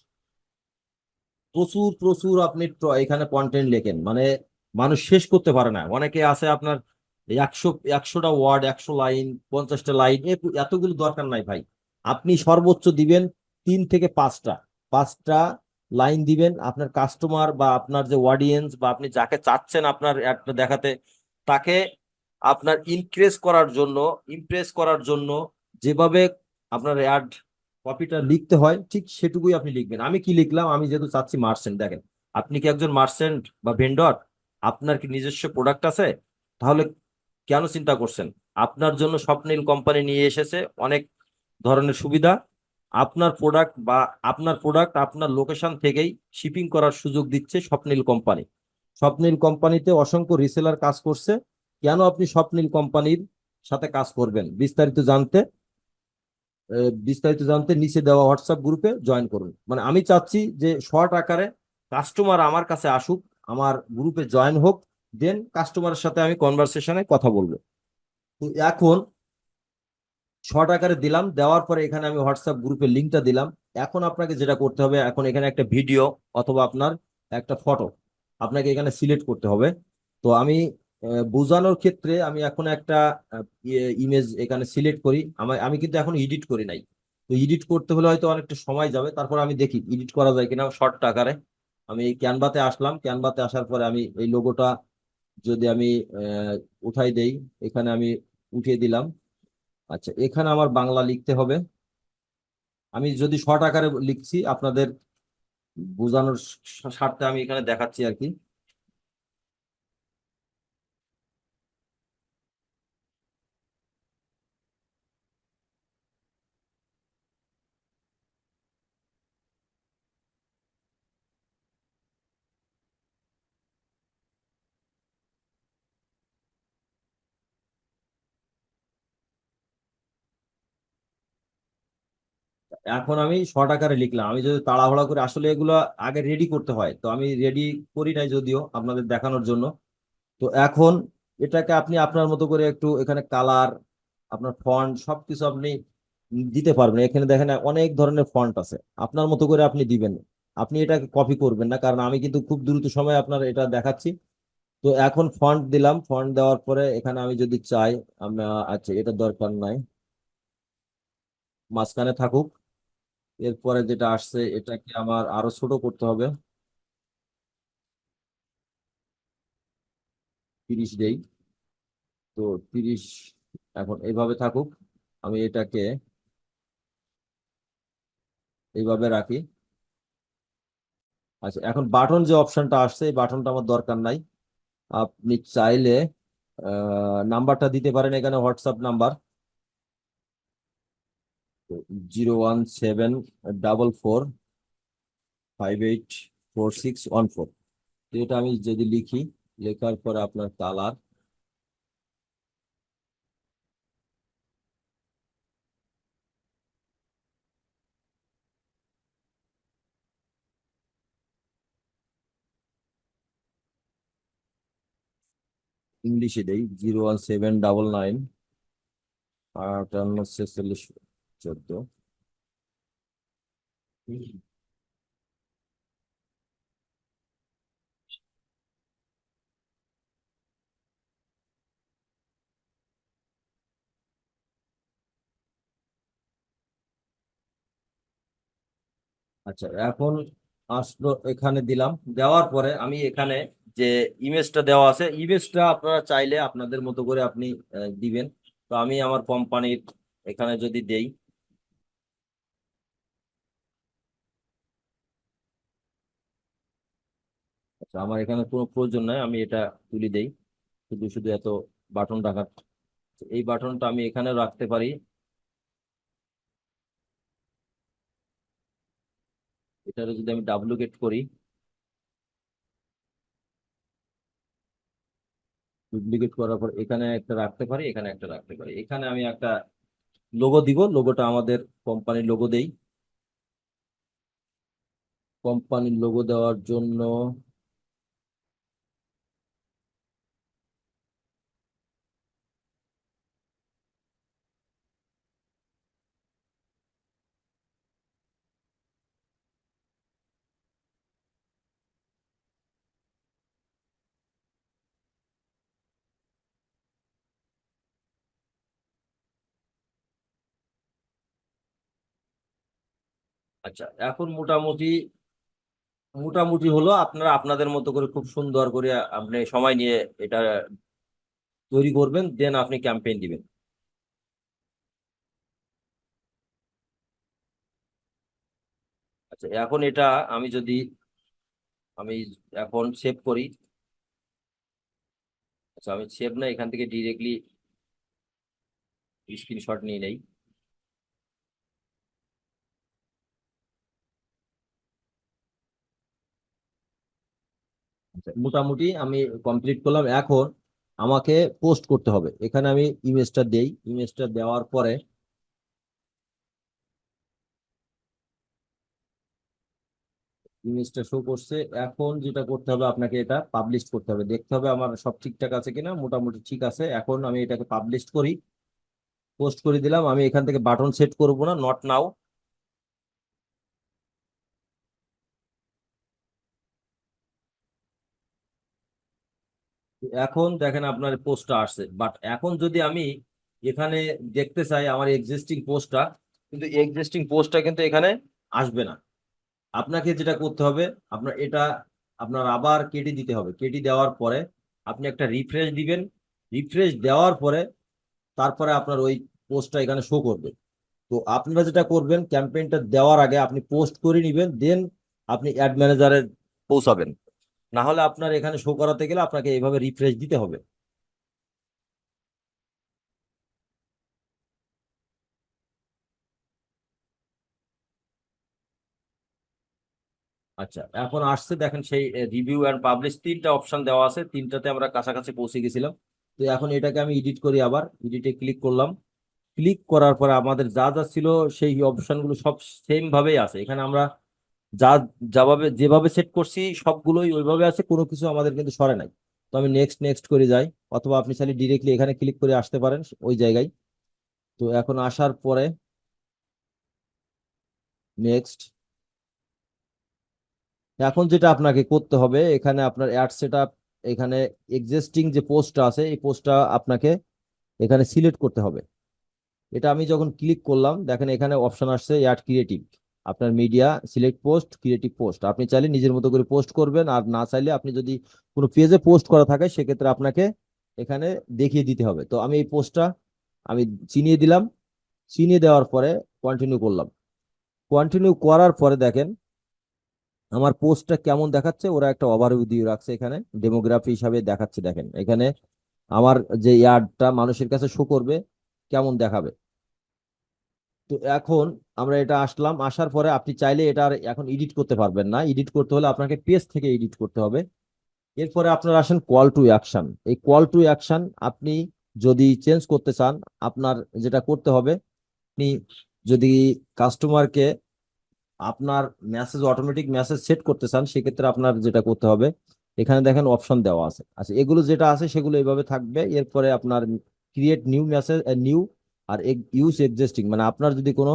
প্রচুর প্রচুর আপনি এখানে কন্টেন্ট লেখেন, মানে মানুষ শেষ করতে পারে না। অনেকে আছে আপনার 100টা ওয়ার্ড, 100 লাইন, 50টা লাইন, এতগুলো দরকার নাই ভাই। আপনি সর্বোচ্চ দিবেন 3 থেকে 5টা, 5টা লাইন দিবেন। আপনার কাস্টমার বা আপনার যে অডিয়েন্স বা আপনি যাকে চাচ্ছেন আপনার অ্যাডটা দেখাতে, তাকে আপনার ইমপ্রেস করার জন্য যেভাবে আপনার অ্যাড কপিটা লিখতে হয় ঠিক সেটুকুই আপনি লিখবেন। আমি কি লিখলাম, আমি যেহেতু চাচ্ছি মার্চেন্ট, দেখেন আপনি কি একজন মার্চেন্ট বা ভেন্ডর? আপনার কি নিজস্ব প্রোডাক্ট আছে? তাহলে কেন চিন্তা করছেন? আপনার জন্য স্বপ্নিল কোম্পানি নিয়ে এসেছে অনেক ধরনের সুবিধা। আপনার প্রোডাক্ট আপনার লোকেশন থেকেই শিপিং করার সুযোগ দিচ্ছে স্বপ্নিল কোম্পানি। স্বপ্নিল কোম্পানিতে অসংখ্য রিসেলার কাজ করছে। কেন আপনি স্বপ্নিল কোম্পানির সাথে কাজ করবেন? বিস্তারিত জানতে নিচে দেওয়া হোয়াটসঅ্যাপ গ্রুপে জয়েন করুন। মানে আমি চাচ্ছি যে শর্ট আকারে কাস্টমার আমার কাছে আসুক, আমার গ্রুপে জয়েন হোক, দেন কাস্টমারের সাথে আমি কনভারসেশনে কথা বলবো। তো এখন শর্ট আকারে দিলাম, দেওয়ার পরে এখানে আমি হোয়াটসঅ্যাপ গ্রুপের লিঙ্কটা দিলাম। এখন আপনাকে যেটা করতে হবে, এখন এখানে একটা ভিডিও অথবা আপনার একটা ফটো আপনাকে এখানে সিলেক্ট করতে হবে। তো আমি বোঝানোর ক্ষেত্রে আমি এখন একটা ইমেজ এখানে সিলেক্ট করি। আমি কিন্তু এখন এডিট করি নাই। তো এডিট করতে হলে হয়তো অনেকটা সময় যাবে, তারপর আমি দেখি এডিট করা যায় কিনা শর্ট আকারে। আমি এই ক্যানভাতে আসলাম, ক্যানভাতে আসার পরে আমি এই লোগোটা যদি আমি উঠাই দেই, এখানে আমি উঠিয়ে দিলাম। আচ্ছা, এখানে আমার বাংলা লিখতে হবে। আমি যদি শর্ট আকারে লিখছি আপনাদের বোঝানোর স্বার্থে আমি এখানে দেখাচ্ছি আর কি। এখন আমি শর্ট আকারে লিখলাম। আমি যদি তাড়াহুড়া করে, আসলে এগুলো আগে রেডি করতে হয়, তো আমি রেডি করি নাই যদিও আপনাদের দেখানোর জন্য। তো এখন এটাকে আপনি আপনার মতো করে একটু এখানে কালার, আপনার ফন্ট সবকিছু আপনি দিতে পারবেন। এখানে দেখেন অনেক ধরনের ফন্ট আছে, আপনার মতো করে আপনি দিবেন। আপনি এটাকে কপি করবেন না, কারণ আমি কিন্তু খুব দ্রুত সময় আপনার এটা দেখাচ্ছি। তো এখন ফন্ট দিলাম, ফন্ট দেওয়ার পরে এখানে আমি যদি চাই, আমি আচ্ছা এটা দরকার নাই, মাঝখানে থাকুক। এরপরে যেটা আসছে এটাকে আমার আরো ছোট করতে হবে, 30 দেই। তো 30 এখন এইভাবে থাকুক। আমি এটাকে এইভাবে রাখি। আচ্ছা, এখন বাটন যে অপশনটা আসছে এই বাটনটা আমার দরকার নাই। আপনি চাইলে নাম্বারটা দিতে পারেন, এখানে হোয়াটসঅ্যাপ নাম্বার 01744584614। এটা আমি যদি লিখি, লেখার পরে আপনার কালার ইংলিশে দেই, 01799584614। আচ্ছা, এখন আসলো, এখানে দিলাম। দেওয়ার পরে আমি এখানে যে ইমেজটা দেওয়া আছে, ইমেজটা আপনারা চাইলে আপনাদের মতো করে আপনি দিবেন। তো আমি আমার কোম্পানির এখানে যদি দেই, আচ্ছা, আমার এখানে কোনো প্রয়োজন নাই, আমি এটা তুলে দেই। শুধু শুধু এত বাটন রাখার, এই বাটনটা আমি এখানে রাখতে পারি। এটারে যদি আমি ডাব্লুকেট করি, ডুপ্লিকেট করার পর এখানে একটা রাখতে পারি, এখানে একটা রাখতে পারি। এখানে আমি একটা লোগো দিব, লোগোটা আমাদের কোম্পানির লোগো দেই। কোম্পানির লোগো দেওয়ার জন্য আচ্ছা, এখন মোটামুটি মোটামুটি হলো। আপনারা আপনাদের মতো করে খুব সুন্দর করে আপনি সময় নিয়ে এটা তৈরি করবেন, দেন আপনি ক্যাম্পেইন দিবেন। আচ্ছা, এখন এটা আমি যদি আমি এখন সেভ করি। আচ্ছা, আমি সেভ না, এখান থেকে ডিরেক্টলি স্ক্রিনশট নিয়ে নেই। আচ্ছা, মোটামুটি আমি কমপ্লিট করলাম। এখন আমাকে পোস্ট করতে হবে। এখানে আমি ইমেজটা দেই, ইমেজটা দেওয়ার পরে ইমেজটা শো করছে। এখন যেটা করতে হবে, আপনাকে এটা পাবলিশ করতে হবে, দেখতে হবে আমার সব ঠিকঠাক আছে কিনা। মোটামুটি ঠিক আছে। এখন আমি এটাকে পাবলিশ করি, পোস্ট করে দিলাম। আমি এখান থেকে বাটন সেট করব না, নট নাও। এখন দেখেন আপনার পোস্টটা আসছে, বাট এখন যদি আমি এখানে দেখতে চাই আমার এক্সিস্টিং পোস্টটা, কিন্তু এক্সিস্টিং পোস্টটা কিন্তু এখানে আসবে না। আপনাকে যেটা করতে হবে, আপনার এটা আপনার আবার কেটে দিতে হবে। কেটে দেওয়ার পরে আপনি একটা রিফ্রেশ দিবেন। রিফ্রেশ দেওয়ার পরে তারপরে আপনার ওই পোস্টটা এখানে শো করবে। তো আপনারা যেটা করবেন, ক্যাম্পেইনটা দেওয়ার আগে আপনি পোস্ট করে নিবেন, দেন আপনি অ্যাড ম্যানেজারে পৌঁছাবেন। না হলে আপনার এখানে শো করাতে গেলে আপনাকে এইভাবে রিফ্রেশ দিতে হবে। আচ্ছা, এখন আসছে দেখেন সেই রিভিউ অ্যান্ড পাবলিশ তিনটা অপশন দেওয়া আছে, তিনটাতে আমরা কাছাকাছি পৌঁছে গেছিলাম। তো এখন এটাকে আমি এডিট করি, আবার এডিটে ক্লিক করলাম। ক্লিক করার পরে আমাদের যা যা ছিল সেই অপশনগুলো সব সেম ভাবেই আছে। এখানে আমরা যা যাভাবে যেভাবে সেট করছি সবগুলোই ওইভাবে আছে, কোনো কিছু আমাদের কিন্তু সরে নাই। তো আমি নেক্সট নেক্সট করে যাই, অথবা আপনি চাইলে ডিরেক্টলি এখানে ক্লিক করে আসতে পারেন ওই জায়গায়। তো এখন আসার পরে নেক্সট, এখন যেটা আপনাকে করতে হবে, এখানে আপনার অ্যাড সেট আপ, এখানে এক্সিস্টিং যে পোস্টটা আছে এই পোস্টটা আপনাকে এখানে সিলেক্ট করতে হবে। এটা আমি যখন ক্লিক করলাম, দেখেন এখানে অপশন আসছে অ্যাড ক্রিয়েটিভ। আপনার media select post creative post, আপনি চাইলে নিজের মতো করে পোস্ট করবেন, আর না চাইলে আপনি যদি কোনো পেজে পোস্ট করা থাকে সেক্ষেত্রে আপনাকে এখানে দেখিয়ে দিতে হবে। তো আমি এই পোস্টটা আমি চিনিয়ে দিলাম। চিনিয়ে দেওয়ার পরে কন্টিনিউ করলাম। কন্টিনিউ করার পরে দেখেন আমার পোস্টটা কেমন দেখাচ্ছে। ওরা একটা ওভারভিউ দিয়ে রাখছে, এখানে ডেমোগ্রাফি হিসাবে দেখাচ্ছে। দেখেন এখানে আমার যে ইয়ার্ডটা মানুষের কাছে শো করবে কেমন দেখাবে। তো এখন আমরা এটা আসলাম, আসার পরে আপনি চাইলে এটা আর এখন এডিট করতে পারবেন না। এডিট করতে হলে আপনাকে পেজ থেকে এডিট করতে হবে। এরপরে আপনার আসেন কল টু অ্যাকশন। এই কল টু অ্যাকশন আপনি যদি চেঞ্জ করতে চান, আপনার যেটা করতে হবে, আপনি যদি কাস্টমারকে আপনার মেসেজ অটোমেটিক মেসেজ সেট করতে চান, সেক্ষেত্রে আপনার যেটা করতে হবে, এখানে দেখেন অপশন দেওয়া আছে। আচ্ছা, এগুলো যেটা আছে সেগুলো এইভাবে থাকবে। এরপরে আপনার ক্রিয়েট নিউ মেসেজ, নিউ আর ইউজ এক্সিস্টিং, মানে আপনার যদি কোনো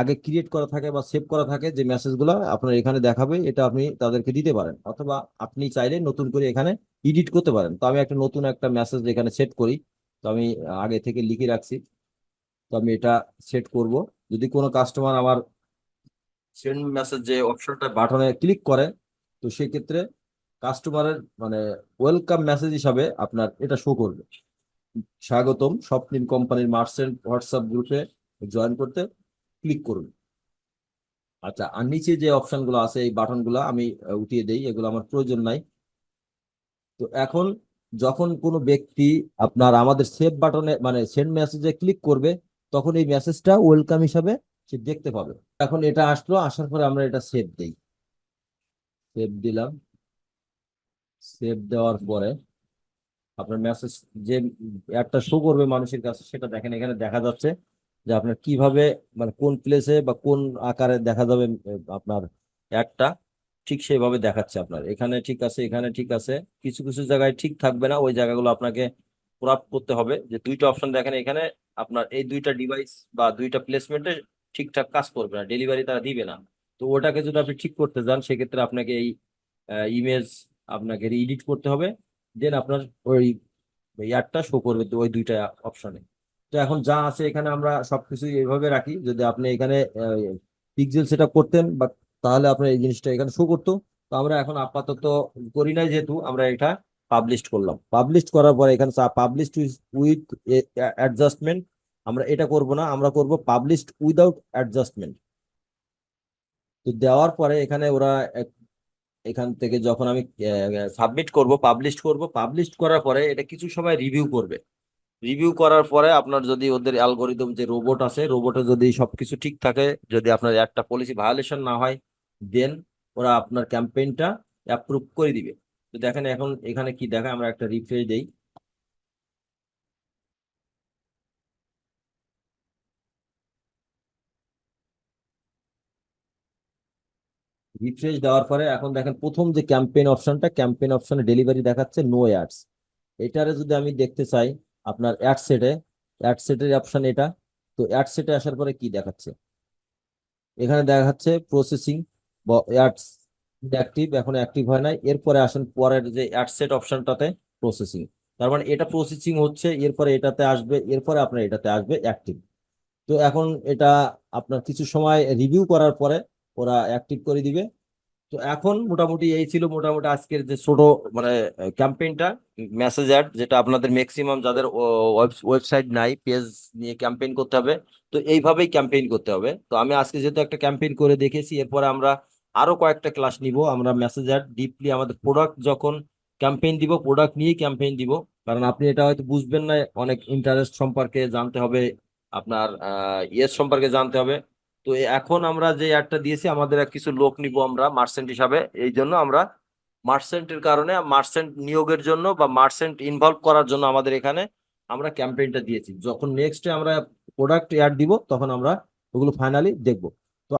আগে ক্রিয়েট করা থাকে বা সেভ করা থাকে যে মেসেজগুলো আপনার এখানে দেখাবে, এটা আপনি তাদেরকে দিতে পারেন, অথবা আপনি চাইলে নতুন করে এখানে এডিট করতে পারেন। তো আমি একটা নতুন একটা মেসেজ এখানে সেট করি। তো আমি আগে থেকে লিখে রাখছি। তো আমি এটা সেট করব। যদি কোনো কাস্টমার আমার সেন্ড মেসেজ যে অপশনটা বাটনে ক্লিক করে, তো সেক্ষেত্রে কাস্টমারের মানে ওয়েলকাম মেসেজ হিসাবে আপনার এটা শো করবে, স্বাগতম স্বপ্নিল কোম্পানির মার্চেন্ট হোয়াটসঅ্যাপ গ্রুপে জয়েন করতে ক্লিক করুন। আচ্ছা, আর নিচে যে অপশন গুলো আছে এই বাটন গুলো আমি উঠিয়ে দেই, এগুলো আমার প্রয়োজন নাই। তো এখন যখন কোনো ব্যক্তি আপনার আমাদের সেভ বাটনে মানে সেন্ড মেসেজে ক্লিক করবে, তখন এই মেসেজটা ওয়েলকাম হিসাবে সে দেখতে পাবে। এখন এটা আসলো, আসার পরে আমরা এটা সেভ দেই। সেভ দিলাম। সেভ দেওয়ার পরে আপনার মেসেজ যে অ্যাডটা শো করবে মানুষের কাছে, সেটা দেখেন এখানে দেখা যাচ্ছে যে আপনার কিভাবে মানে কোন প্লেসে বা কোন আকারে দেখা যাবে আপনার অ্যাডটা ঠিক সেইভাবে দেখাচ্ছে। আপনার এখানে ঠিক আছে, এখানে ঠিক আছে, কিছু কিছু জায়গায় ঠিক থাকবে না, ওই জায়গাগুলো আপনাকে ক্রপ করতে হবে। যে দুইটা অপশন দেখেন এখানে, আপনার এই দুইটা ডিভাইস বা দুইটা প্লেসমেন্টে ঠিকঠাক কাজ করবে না, ডেলিভারি তারা দিবে না। তো ওটাকে যদি আপনি ঠিক করতে যান, সেক্ষেত্রে আপনাকে এই ইমেজ আপনাকে এডিট করতে হবে। দেন আপনার ওই ইয়ারটা শো করবে তো ওই দুইটা অপশনে। তো এখন যা আছে এখানে আমরা সবকিছু এইভাবে রাখি। যদি আপনি এখানে পিক্সেল সেট আপ করতেন বা তাহলে আপনার এই জিনিসটা এখানে শো করতো। তো আমরা এখন আপাতত করি নাই, যেহেতু আমরা এটা পাবলিশ করলাম। পাবলিশ করার পরে এখানে পাবলিশড উইথ অ্যাডজাস্টমেন্ট, আমরা এটা করব না, আমরা করব পাবলিশড উইদাউট অ্যাডজাস্টমেন্ট। তো দেওয়ার পরে এখানে ওরা এখান থেকে যখন আমি সাবমিট করব, পাবলিশ করব, পাবলিশ করার পরে এটা কিছু সময় রিভিউ করবে। রিভিউ করার পরে আপনার যদি ওদের অ্যালগোরিদম যে রোবট আছে, রোবটে যদি সবকিছু ঠিক থাকে, যদি আপনার একটা পলিসি ভায়োলেশন না হয়, দেন ওরা আপনার ক্যাম্পেইনটা অ্যাপ্রুভ করে দিবে। তো দেখেন এখন এখানে কি দেখায়, আমরা একটা রিফ্রেশ দেই। রিফ্রেশ দেওয়ার পরে এখন দেখেন প্রথম যে ক্যাম্পেইন অপশনটা, ক্যাম্পেইন অপশনে ডেলিভারি দেখাচ্ছে নো অ্যাডস। এটারে যদি আমি দেখতে চাই আপনার অ্যাড সেটে, অ্যাড সেটের অপশন এটা। তো অ্যাড সেটে আসার পরে কি দেখাচ্ছে, এখানে দেখাচ্ছে প্রসেসিং বা অ্যাডস অ্যাক্টিভ, এখন অ্যাক্টিভ হয় নাই। এরপরে আসেন পরের যে অ্যাড সেট অপশনটাতে, প্রসেসিং। তার মানে এটা প্রসেসিং হচ্ছে, এরপরে এটাতে আসবে, এরপরে আপনার এটাতে আসবে অ্যাক্টিভ। তো এখন এটা আপনার কিছু সময় রিভিউ করার পরে ওরা অ্যাক্টিভ করে দিবে। তো এখন মোটামুটি এই ছিল মোটামুটি আজকের যে ছোট মানে ক্যাম্পেইনটা, মেসেজ অ্যাড, যেটা আপনাদের ম্যাক্সিমাম যাদের ওয়েবসাইট নাই, পেজ নিয়ে ক্যাম্পেইন করতে হবে। তো এইভাবেই ক্যাম্পেইন করতে হবে। তো আমি আজকে যেহেতু একটা ক্যাম্পেইন করে দেখেছি, এরপরে আমরা আরো কয়েকটা ক্লাস নিব। আমরা মেসেজ অ্যাড ডিপলি আমাদের প্রোডাক্ট যখন ক্যাম্পেইন দিব, প্রোডাক্ট নিয়েই ক্যাম্পেইন দিব। কারণ আপনি এটা হয়তো বুঝবেন না, অনেক ইন্টারেস্ট সম্পর্কে জানতে হবে, আপনার ইয়েস সম্পর্কে জানতে হবে। তো এখন আমরা যে অ্যাডটা দিয়েছি, আমাদের কিছু লোক নিব আমরা মার্চেন্ট হিসাবে। এই জন্য আমরা মার্চেন্টের কারণে, মার্চেন্ট নিয়োগের জন্য বা মার্চেন্ট ইনভলভ করার জন্য আমাদের এখানে আমরা ক্যাম্পেইনটা দিয়েছি। যখন নেক্সট আমরা প্রোডাক্ট অ্যাড দিব, তখন আমরা ওগুলো ফাইনালি দেখব।